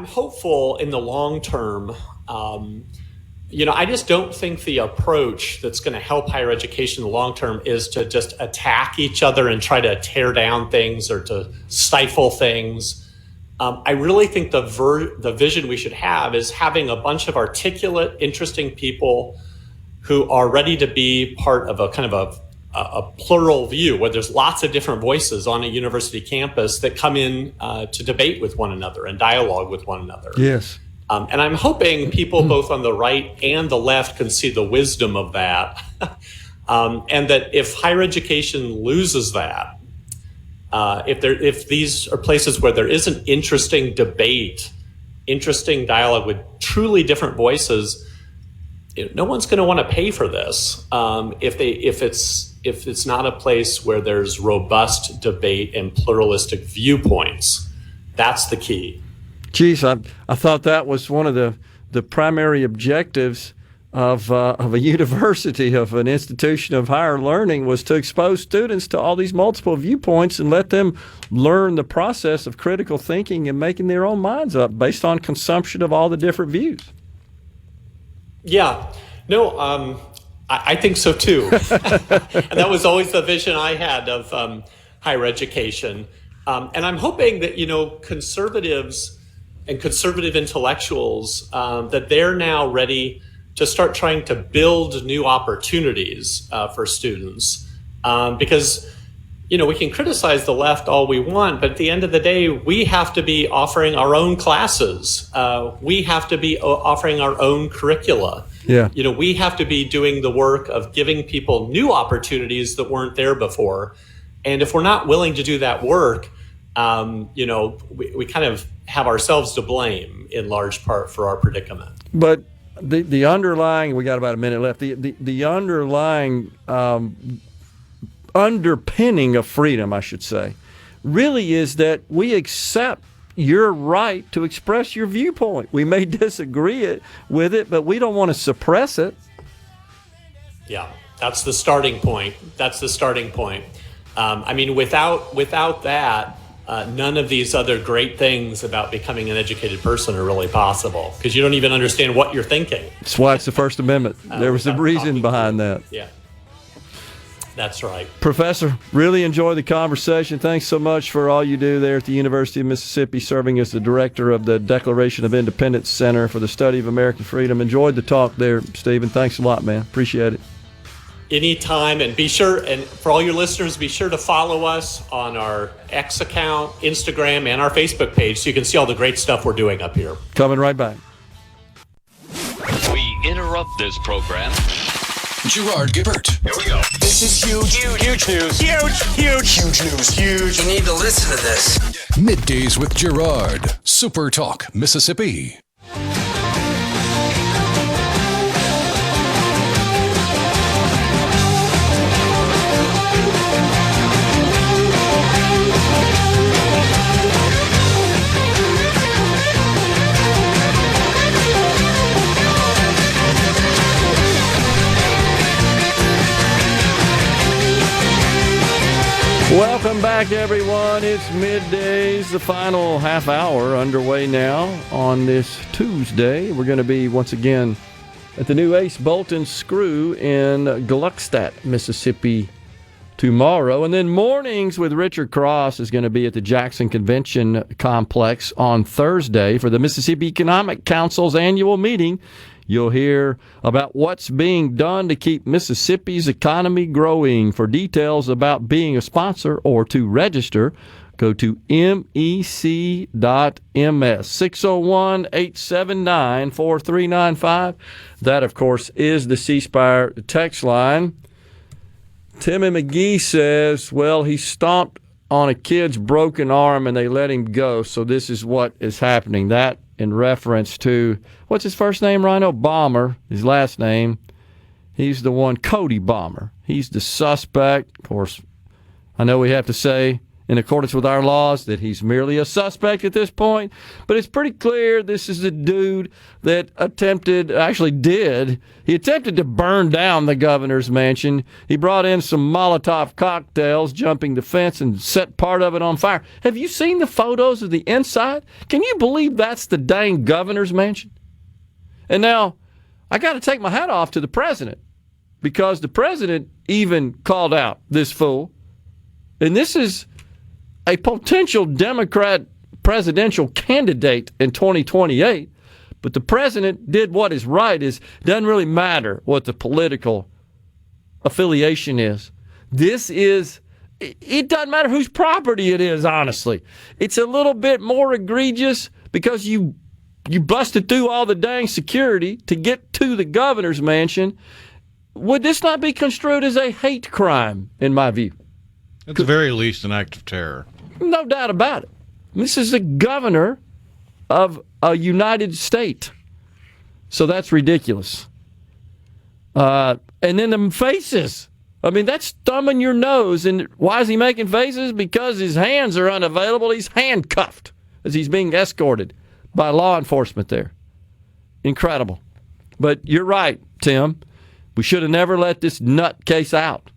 hopeful in the long term. I just don't think the approach that's going to help higher education in the long term is to just attack each other and try to tear down things or to stifle things. I really think the vision we should have is having a bunch of articulate, interesting people who are ready to be part of a kind of a plural view where there's lots of different voices on a university campus that come in to debate with one another and dialogue with one another. Yes. And I'm hoping people both on the right and the left can see the wisdom of that. And that if higher education loses that, if these are places where there isn't interesting debate, interesting dialogue with truly different voices, no one's going to want to pay for this. If it's not a place where there's robust debate and pluralistic viewpoints, that's the key. Geez, I thought that was one of the primary objectives of a university, of an institution of higher learning, was to expose students to all these multiple viewpoints and let them learn the process of critical thinking and making their own minds up based on consumption of all the different views. Yeah, no, I think so too. And that was always the vision I had of higher education. And I'm hoping that, conservatives and conservative intellectuals, that they're now ready to start trying to build new opportunities for students. Because, we can criticize the left all we want, but at the end of the day, we have to be offering our own classes. We have to be offering our own curricula. Yeah. We have to be doing the work of giving people new opportunities that weren't there before. And if we're not willing to do that work, we kind of have ourselves to blame in large part for our predicament. But the underlying, we got about a minute left, the underlying underpinning of freedom, I should say, really is that we accept your right to express your viewpoint. We may disagree with it, but we don't want to suppress it. Yeah, that's the starting point. Without that, none of these other great things about becoming an educated person are really possible, because you don't even understand what you're thinking. That's why it's the First Amendment. There was a reason behind that. Yeah, that's right. Professor, really enjoyed the conversation. Thanks so much for all you do there at the University of Mississippi, serving as the director of the Declaration of Independence Center for the Study of American Freedom. Enjoyed the talk there, Stephen. Thanks a lot, man. Appreciate it. anytime. And be sure, and for all your listeners, be sure to follow us on our X account, Instagram, and our Facebook page so you can see all the great stuff we're doing up here. Coming right back. We interrupt this program. Gerard Gibert. Here we go. This is huge. Huge news. Huge news. Huge. You need to listen to this. Middays with Gerard. SuperTalk, Mississippi. Welcome back, everyone. It's Middays, the final half hour underway now on this Tuesday. We're going to be, once again, at the new Ace Bolton Screw in Gluckstadt, Mississippi tomorrow. And then mornings with Richard Cross is going to be at the Jackson Convention Complex on Thursday for the Mississippi Economic Council's annual meeting. You'll hear about what's being done to keep Mississippi's economy growing. For details about being a sponsor or to register, go to mec.ms, 601-879-4395. That, of course, is the C Spire text line. Timmy McGee says, well, he stomped on a kid's broken arm and they let him go, so this is what is happening. That in reference to, what's his first name, Rhino? Bomber, his last name. He's the one, Cody Bomber. He's the suspect. Of course, I know we have to say, in accordance with our laws, that he's merely a suspect at this point, but it's pretty clear this is a dude that attempted to burn down the governor's mansion. He brought in some Molotov cocktails, jumping the fence, and set part of it on fire. Have you seen the photos of the inside? Can you believe that's the dang governor's mansion? And now, I got to take my hat off to the president, because the president even called out this fool. And this is a potential Democrat presidential candidate in 2028, but the president did what is right. It doesn't really matter what the political affiliation is. It doesn't matter whose property it is, honestly. It's a little bit more egregious because you busted through all the dang security to get to the governor's mansion. Would this not be construed as a hate crime, in my view? At the very least, an act of terror. No doubt about it. This is the governor of a United State. So that's ridiculous. And then the faces. I mean, that's thumbing your nose. And why is he making faces? Because his hands are unavailable. He's handcuffed as he's being escorted by law enforcement there. Incredible. But you're right, Tim. We should have never let this nutcase out.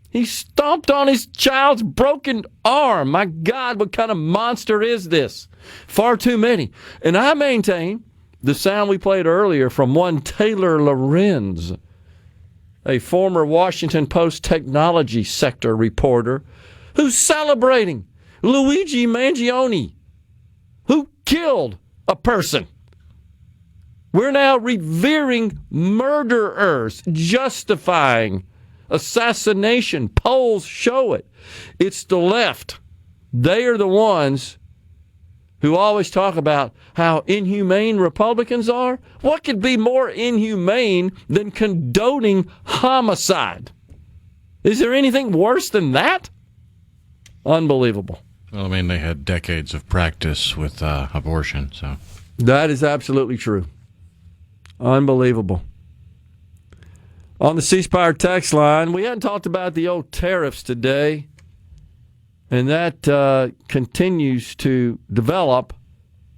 He stomped on his child's broken arm. My God, what kind of monster is this? Far too many. And I maintain the sound we played earlier from one Taylor Lorenz, a former Washington Post technology sector reporter, who's celebrating Luigi Mangione, who killed a person. We're now revering murderers, justifying assassination. Polls show it. It's the left. They are the ones who always talk about how inhumane Republicans are. What could be more inhumane than condoning homicide? Is there anything worse than that? Unbelievable. Well, I mean, they had decades of practice with abortion, so. That is absolutely true. Unbelievable. On the C Spire text line, we hadn't talked about the old tariffs today, and that continues to develop.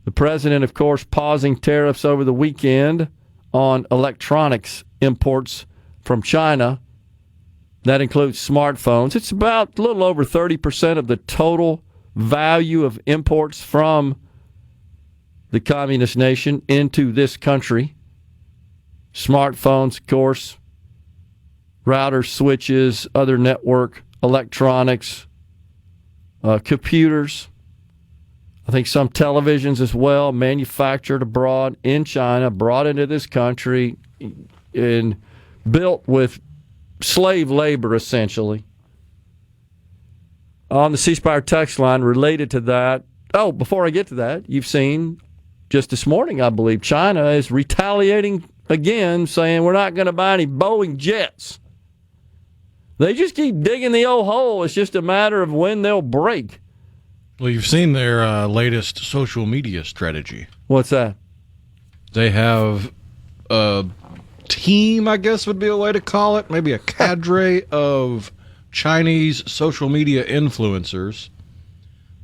The president, of course, pausing tariffs over the weekend on electronics imports from China. That includes smartphones. It's about a little over 30% of the total value of imports from the communist nation into this country. Smartphones, of course, routers, switches, other network electronics, computers. I think some televisions as well, manufactured abroad in China, brought into this country, and built with slave labor, essentially. On the C Spire text line related to that, before I get to that, you've seen just this morning, I believe, China is retaliating again, saying we're not going to buy any Boeing jets. They just keep digging the old hole. It's just a matter of when they'll break. Well, you've seen their latest social media strategy. What's that? They have a team, I guess would be a way to call it, maybe a cadre of Chinese social media influencers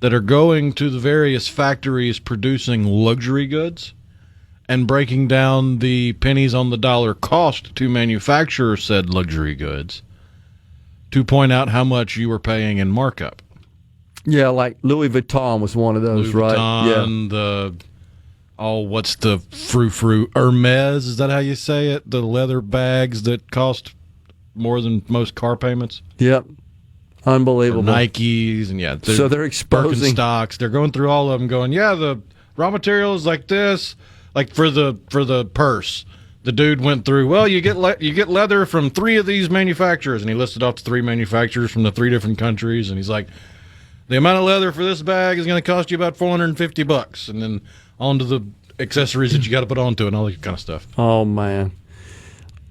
that are going to the various factories producing luxury goods and breaking down the pennies on the dollar cost to manufacture said luxury goods to point out how much you were paying in markup. Yeah, like Louis Vuitton was one of those, Louis right? Vuitton, what's the frou-frou? Hermes, is that how you say it? The leather bags that cost more than most car payments? Yep. Unbelievable. Nikes, and so they're exposing Birkenstocks. They're going through all of them going, the raw material is like this, like for the purse. The dude went through, you get leather from 3 of these manufacturers, and he listed off the 3 manufacturers from the 3 different countries, and he's like, the amount of leather for this bag is going to cost you about $450, and then on to the accessories that you got to put onto it and all that kind of stuff. Oh, man.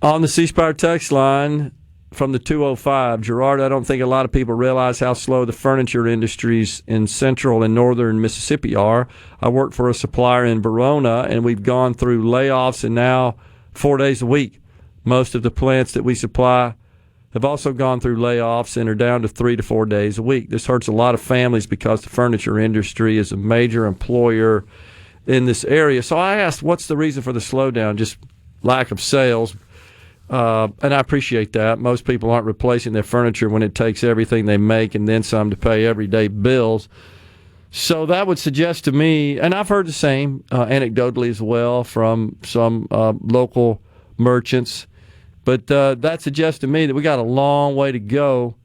On the C Spire text line from the 205, Gerard, I don't think a lot of people realize how slow the furniture industries in central and northern Mississippi are. I work for a supplier in Verona, and we've gone through layoffs and now 4 days a week. Most of the plants that we supply have also gone through layoffs and are down to 3 to 4 days a week. This hurts a lot of families because the furniture industry is a major employer in this area. So I asked, what's the reason for the slowdown? Just lack of sales. And I appreciate that. Most people aren't replacing their furniture when it takes everything they make and then some to pay everyday bills. So that would suggest to me, and I've heard the same anecdotally as well from some local merchants, but that suggests to me that we got a long way to go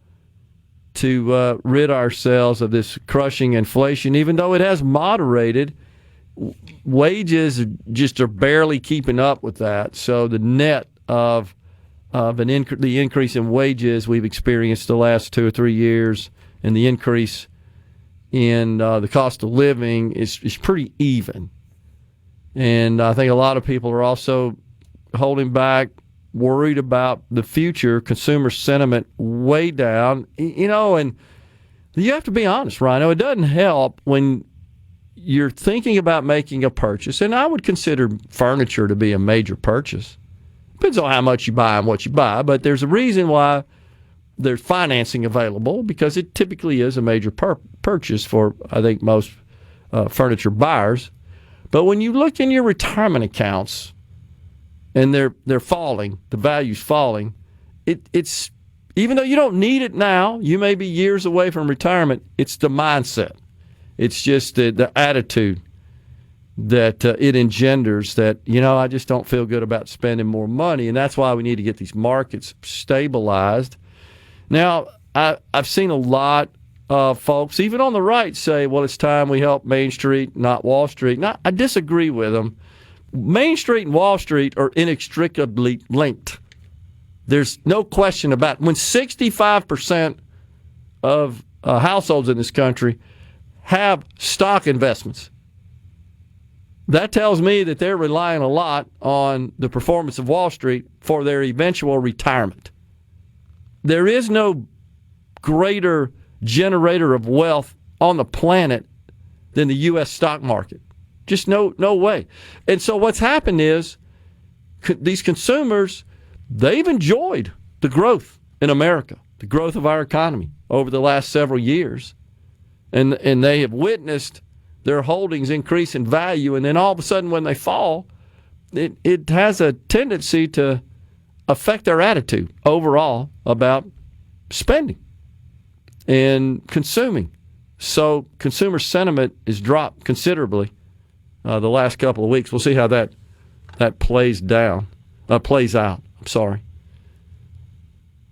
to rid ourselves of this crushing inflation. Even though it has moderated, wages just are barely keeping up with that. So the net of the increase in wages we've experienced the last 2 or 3 years and the increase in the cost of living is pretty even. And I think a lot of people are also holding back, worried about the future, consumer sentiment way down. And you have to be honest, Rhino. It doesn't help when you're thinking about making a purchase, and I would consider furniture to be a major purchase. Depends on how much you buy and what you buy, but there's a reason why there's financing available, because it typically is a major purchase for, I think, most furniture buyers. But when you look in your retirement accounts and they're falling, the value's falling, it's even though you don't need it now, you may be years away from retirement, it's the mindset. It's just the attitude that it engenders that, I just don't feel good about spending more money. And that's why we need to get these markets stabilized. Now, I've seen a lot of folks, even on the right, say, well, it's time we help Main Street, not Wall Street. Now, I disagree with them. Main Street and Wall Street are inextricably linked. There's no question about it. When 65% of households in this country have stock investments, that tells me that they're relying a lot on the performance of Wall Street for their eventual retirement. There is no greater generator of wealth on the planet than the U.S. stock market. Just no way. And so what's happened is these consumers, they've enjoyed the growth in America, the growth of our economy over the last several years. And they have witnessed their holdings increase in value, and then all of a sudden when they fall, it has a tendency to affect their attitude overall about spending and consuming. So consumer sentiment has dropped considerably the last couple of weeks. We'll see how that plays out. I'm sorry.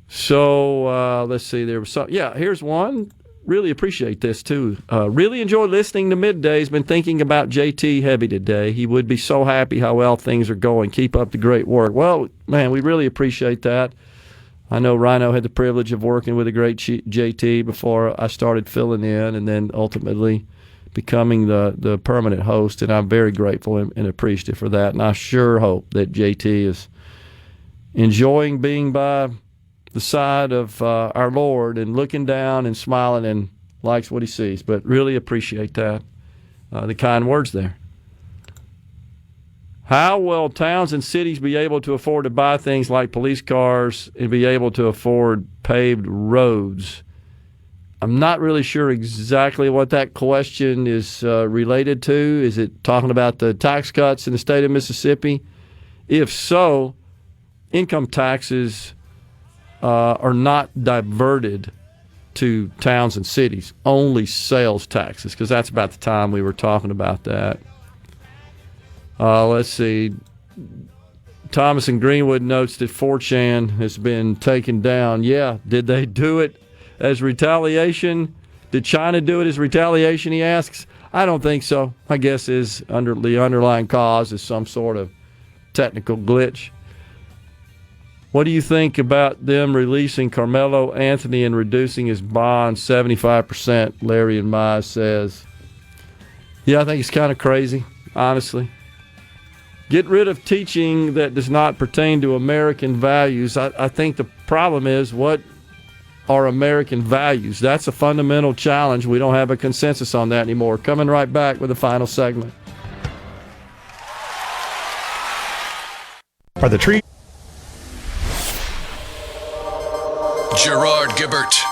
So let's see. There was some. Yeah, here's one. Really appreciate this, too. Really enjoy listening to Middays. Been thinking about JT heavy today. He would be so happy how well things are going. Keep up the great work. Well, man, we really appreciate that. I know Rhino had the privilege of working with the great JT before I started filling in, and then ultimately becoming the permanent host, and I'm very grateful and appreciative for that. And I sure hope that JT is enjoying being by the side of our Lord and looking down and smiling and likes what he sees. But really appreciate that, the kind words there. How will towns and cities be able to afford to buy things like police cars and be able to afford paved roads? I'm not really sure exactly what that question is related to. Is it talking about the tax cuts in the state of Mississippi? If so, income taxes are not diverted to towns and cities, only sales taxes, because that's about the time we were talking about that. Let's see. Thomas in Greenwood notes that 4chan has been taken down. Yeah, did they do it as retaliation? Did China do it as retaliation, he asks? I don't think so. I guess the underlying cause is some sort of technical glitch. What do you think about them releasing Carmelo Anthony and reducing his bond 75%? Larry and Mize says. Yeah, I think it's kind of crazy, honestly. Get rid of teaching that does not pertain to American values. I think the problem is, what are American values? That's a fundamental challenge. We don't have a consensus on that anymore. Coming right back with the final segment. Are the trees? Gerard Gibert.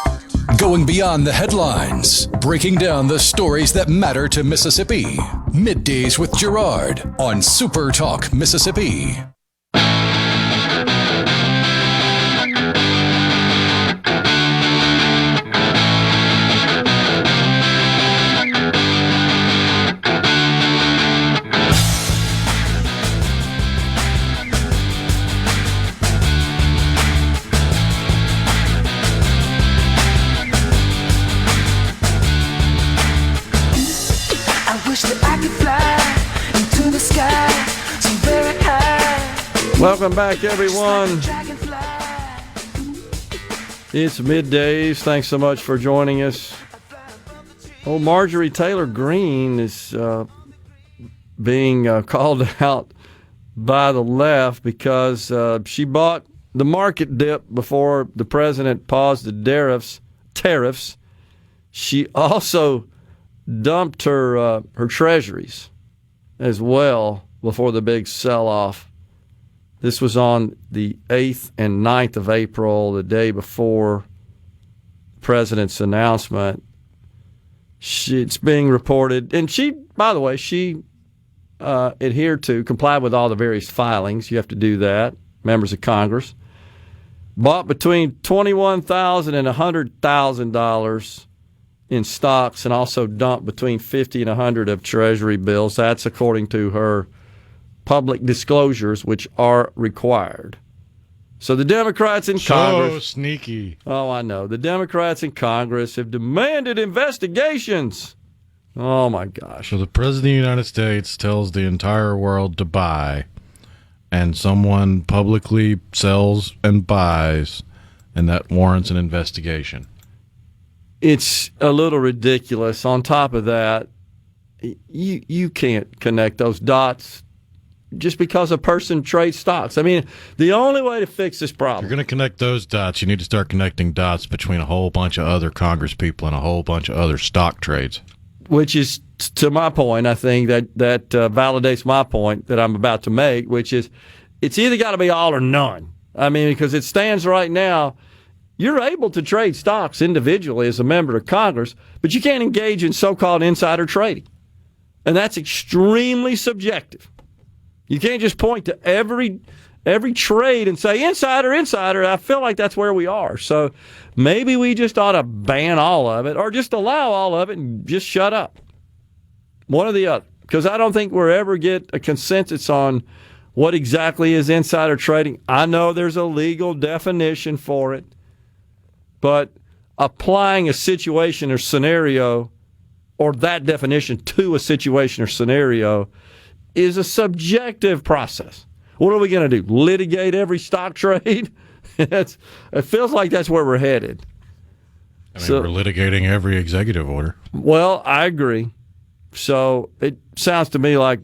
Going beyond the headlines, breaking down the stories that matter to Mississippi. Middays with Gerard on SuperTalk Mississippi. Welcome back, everyone. It's Middays. Thanks so much for joining us. Oh, Marjorie Taylor Greene is being called out by the left because she bought the market dip before the president paused the tariffs. She also dumped her treasuries as well before the big sell-off. This was on the 8th and 9th of April, the day before the president's announcement. It's being reported, and she, by the way, complied with all the various filings. You have to do that, members of Congress. Bought between $21,000 and $100,000 in stocks, and also dumped between 50 and 100 of Treasury bills. That's according to her public disclosures, which are required. So the Democrats in Congress... So sneaky. Oh, I know. The Democrats in Congress have demanded investigations. Oh, my gosh. So the President of the United States tells the entire world to buy, and someone publicly sells and buys, and that warrants an investigation. It's a little ridiculous. On top of that, you can't connect those dots just because a person trades stocks. I mean, the only way to fix this problem... If you're going to connect those dots, you need to start connecting dots between a whole bunch of other Congress people and a whole bunch of other stock trades. Which is, to my point, I think that validates my point that I'm about to make, which is it's either got to be all or none. I mean, because it stands right now, you're able to trade stocks individually as a member of Congress, but you can't engage in so-called insider trading. And that's extremely subjective. You can't just point to every trade and say, insider. I feel like that's where we are. So maybe we just ought to ban all of it or just allow all of it and just shut up. One or the other. Because I don't think we'll ever get a consensus on what exactly is insider trading. I know there's a legal definition for it, but applying a situation or scenario or that definition to a situation or scenario is a subjective process. What are we going to do? Litigate every stock trade? It feels like that's where we're headed. I mean, we're litigating every executive order. Well, I agree. So it sounds to me like,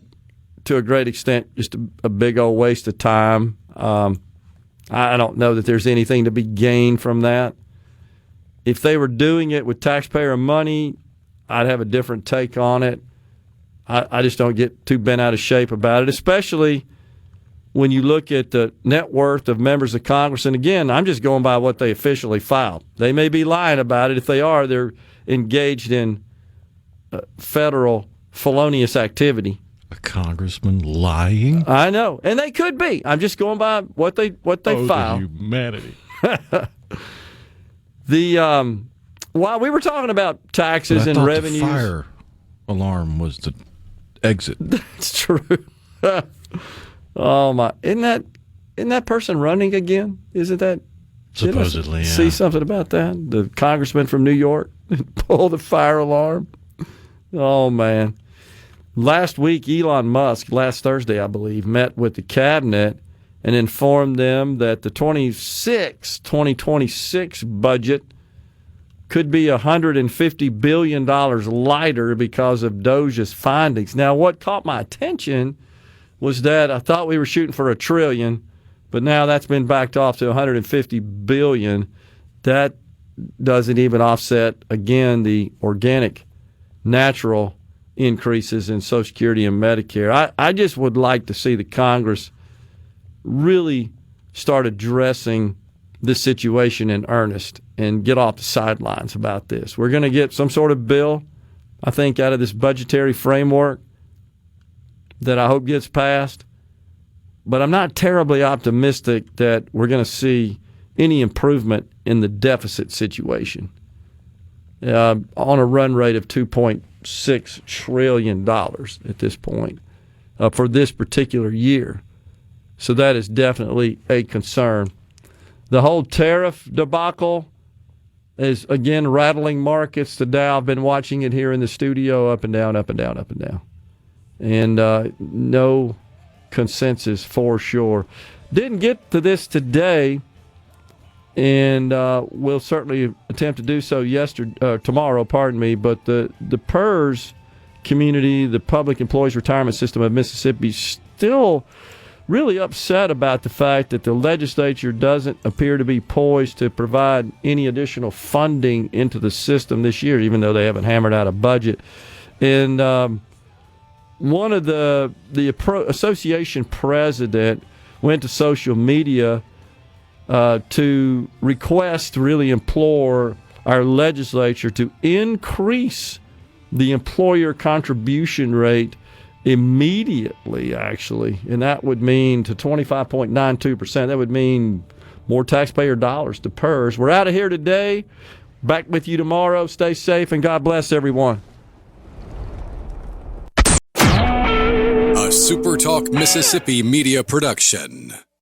to a great extent, just a big old waste of time. I don't know that there's anything to be gained from that. If they were doing it with taxpayer money, I'd have a different take on it. I just don't get too bent out of shape about it, especially when you look at the net worth of members of Congress. And again, I'm just going by what they officially filed. They may be lying about it. If they are, they're engaged in federal felonious activity. A congressman lying? I know, and they could be. I'm just going by what they filed. The humanity. While we were talking about taxes and revenues, the fire alarm was the exit. That's true. Oh my! Isn't that person running again? Isn't that supposedly? Yeah. See something about that? The congressman from New York pulled the fire alarm. Oh man! Last week, Elon Musk, last Thursday, I believe, met with the cabinet and informed them that the 2026 budget could be $150 billion lighter because of DOJ's findings. Now, what caught my attention was that I thought we were shooting for $1 trillion, but now that's been backed off to $150 billion. That doesn't even offset, again, the organic, natural increases in Social Security and Medicare. I just would like to see the Congress really start addressing this situation in earnest and get off the sidelines about this. We're going to get some sort of bill, I think, out of this budgetary framework that I hope gets passed. But I'm not terribly optimistic that we're going to see any improvement in the deficit situation on a run rate of $2.6 trillion at this point for this particular year. So that is definitely a concern. The whole tariff debacle is, again, rattling markets. The Dow, I've been watching it here in the studio, up and down, up and down, up and down. And no consensus for sure. Didn't get to this today, and we'll certainly attempt to do so tomorrow, but the PERS community, the Public Employees Retirement System of Mississippi, still really upset about the fact that the legislature doesn't appear to be poised to provide any additional funding into the system this year, even though they haven't hammered out a budget. And one of the association president went to social media to request, really implore our legislature to increase the employer contribution rate immediately, actually. And that would mean to 25.92%. That would mean more taxpayer dollars to PERS. We're out of here today. Back with you tomorrow. Stay safe, and God bless everyone. A SuperTalk Mississippi media production.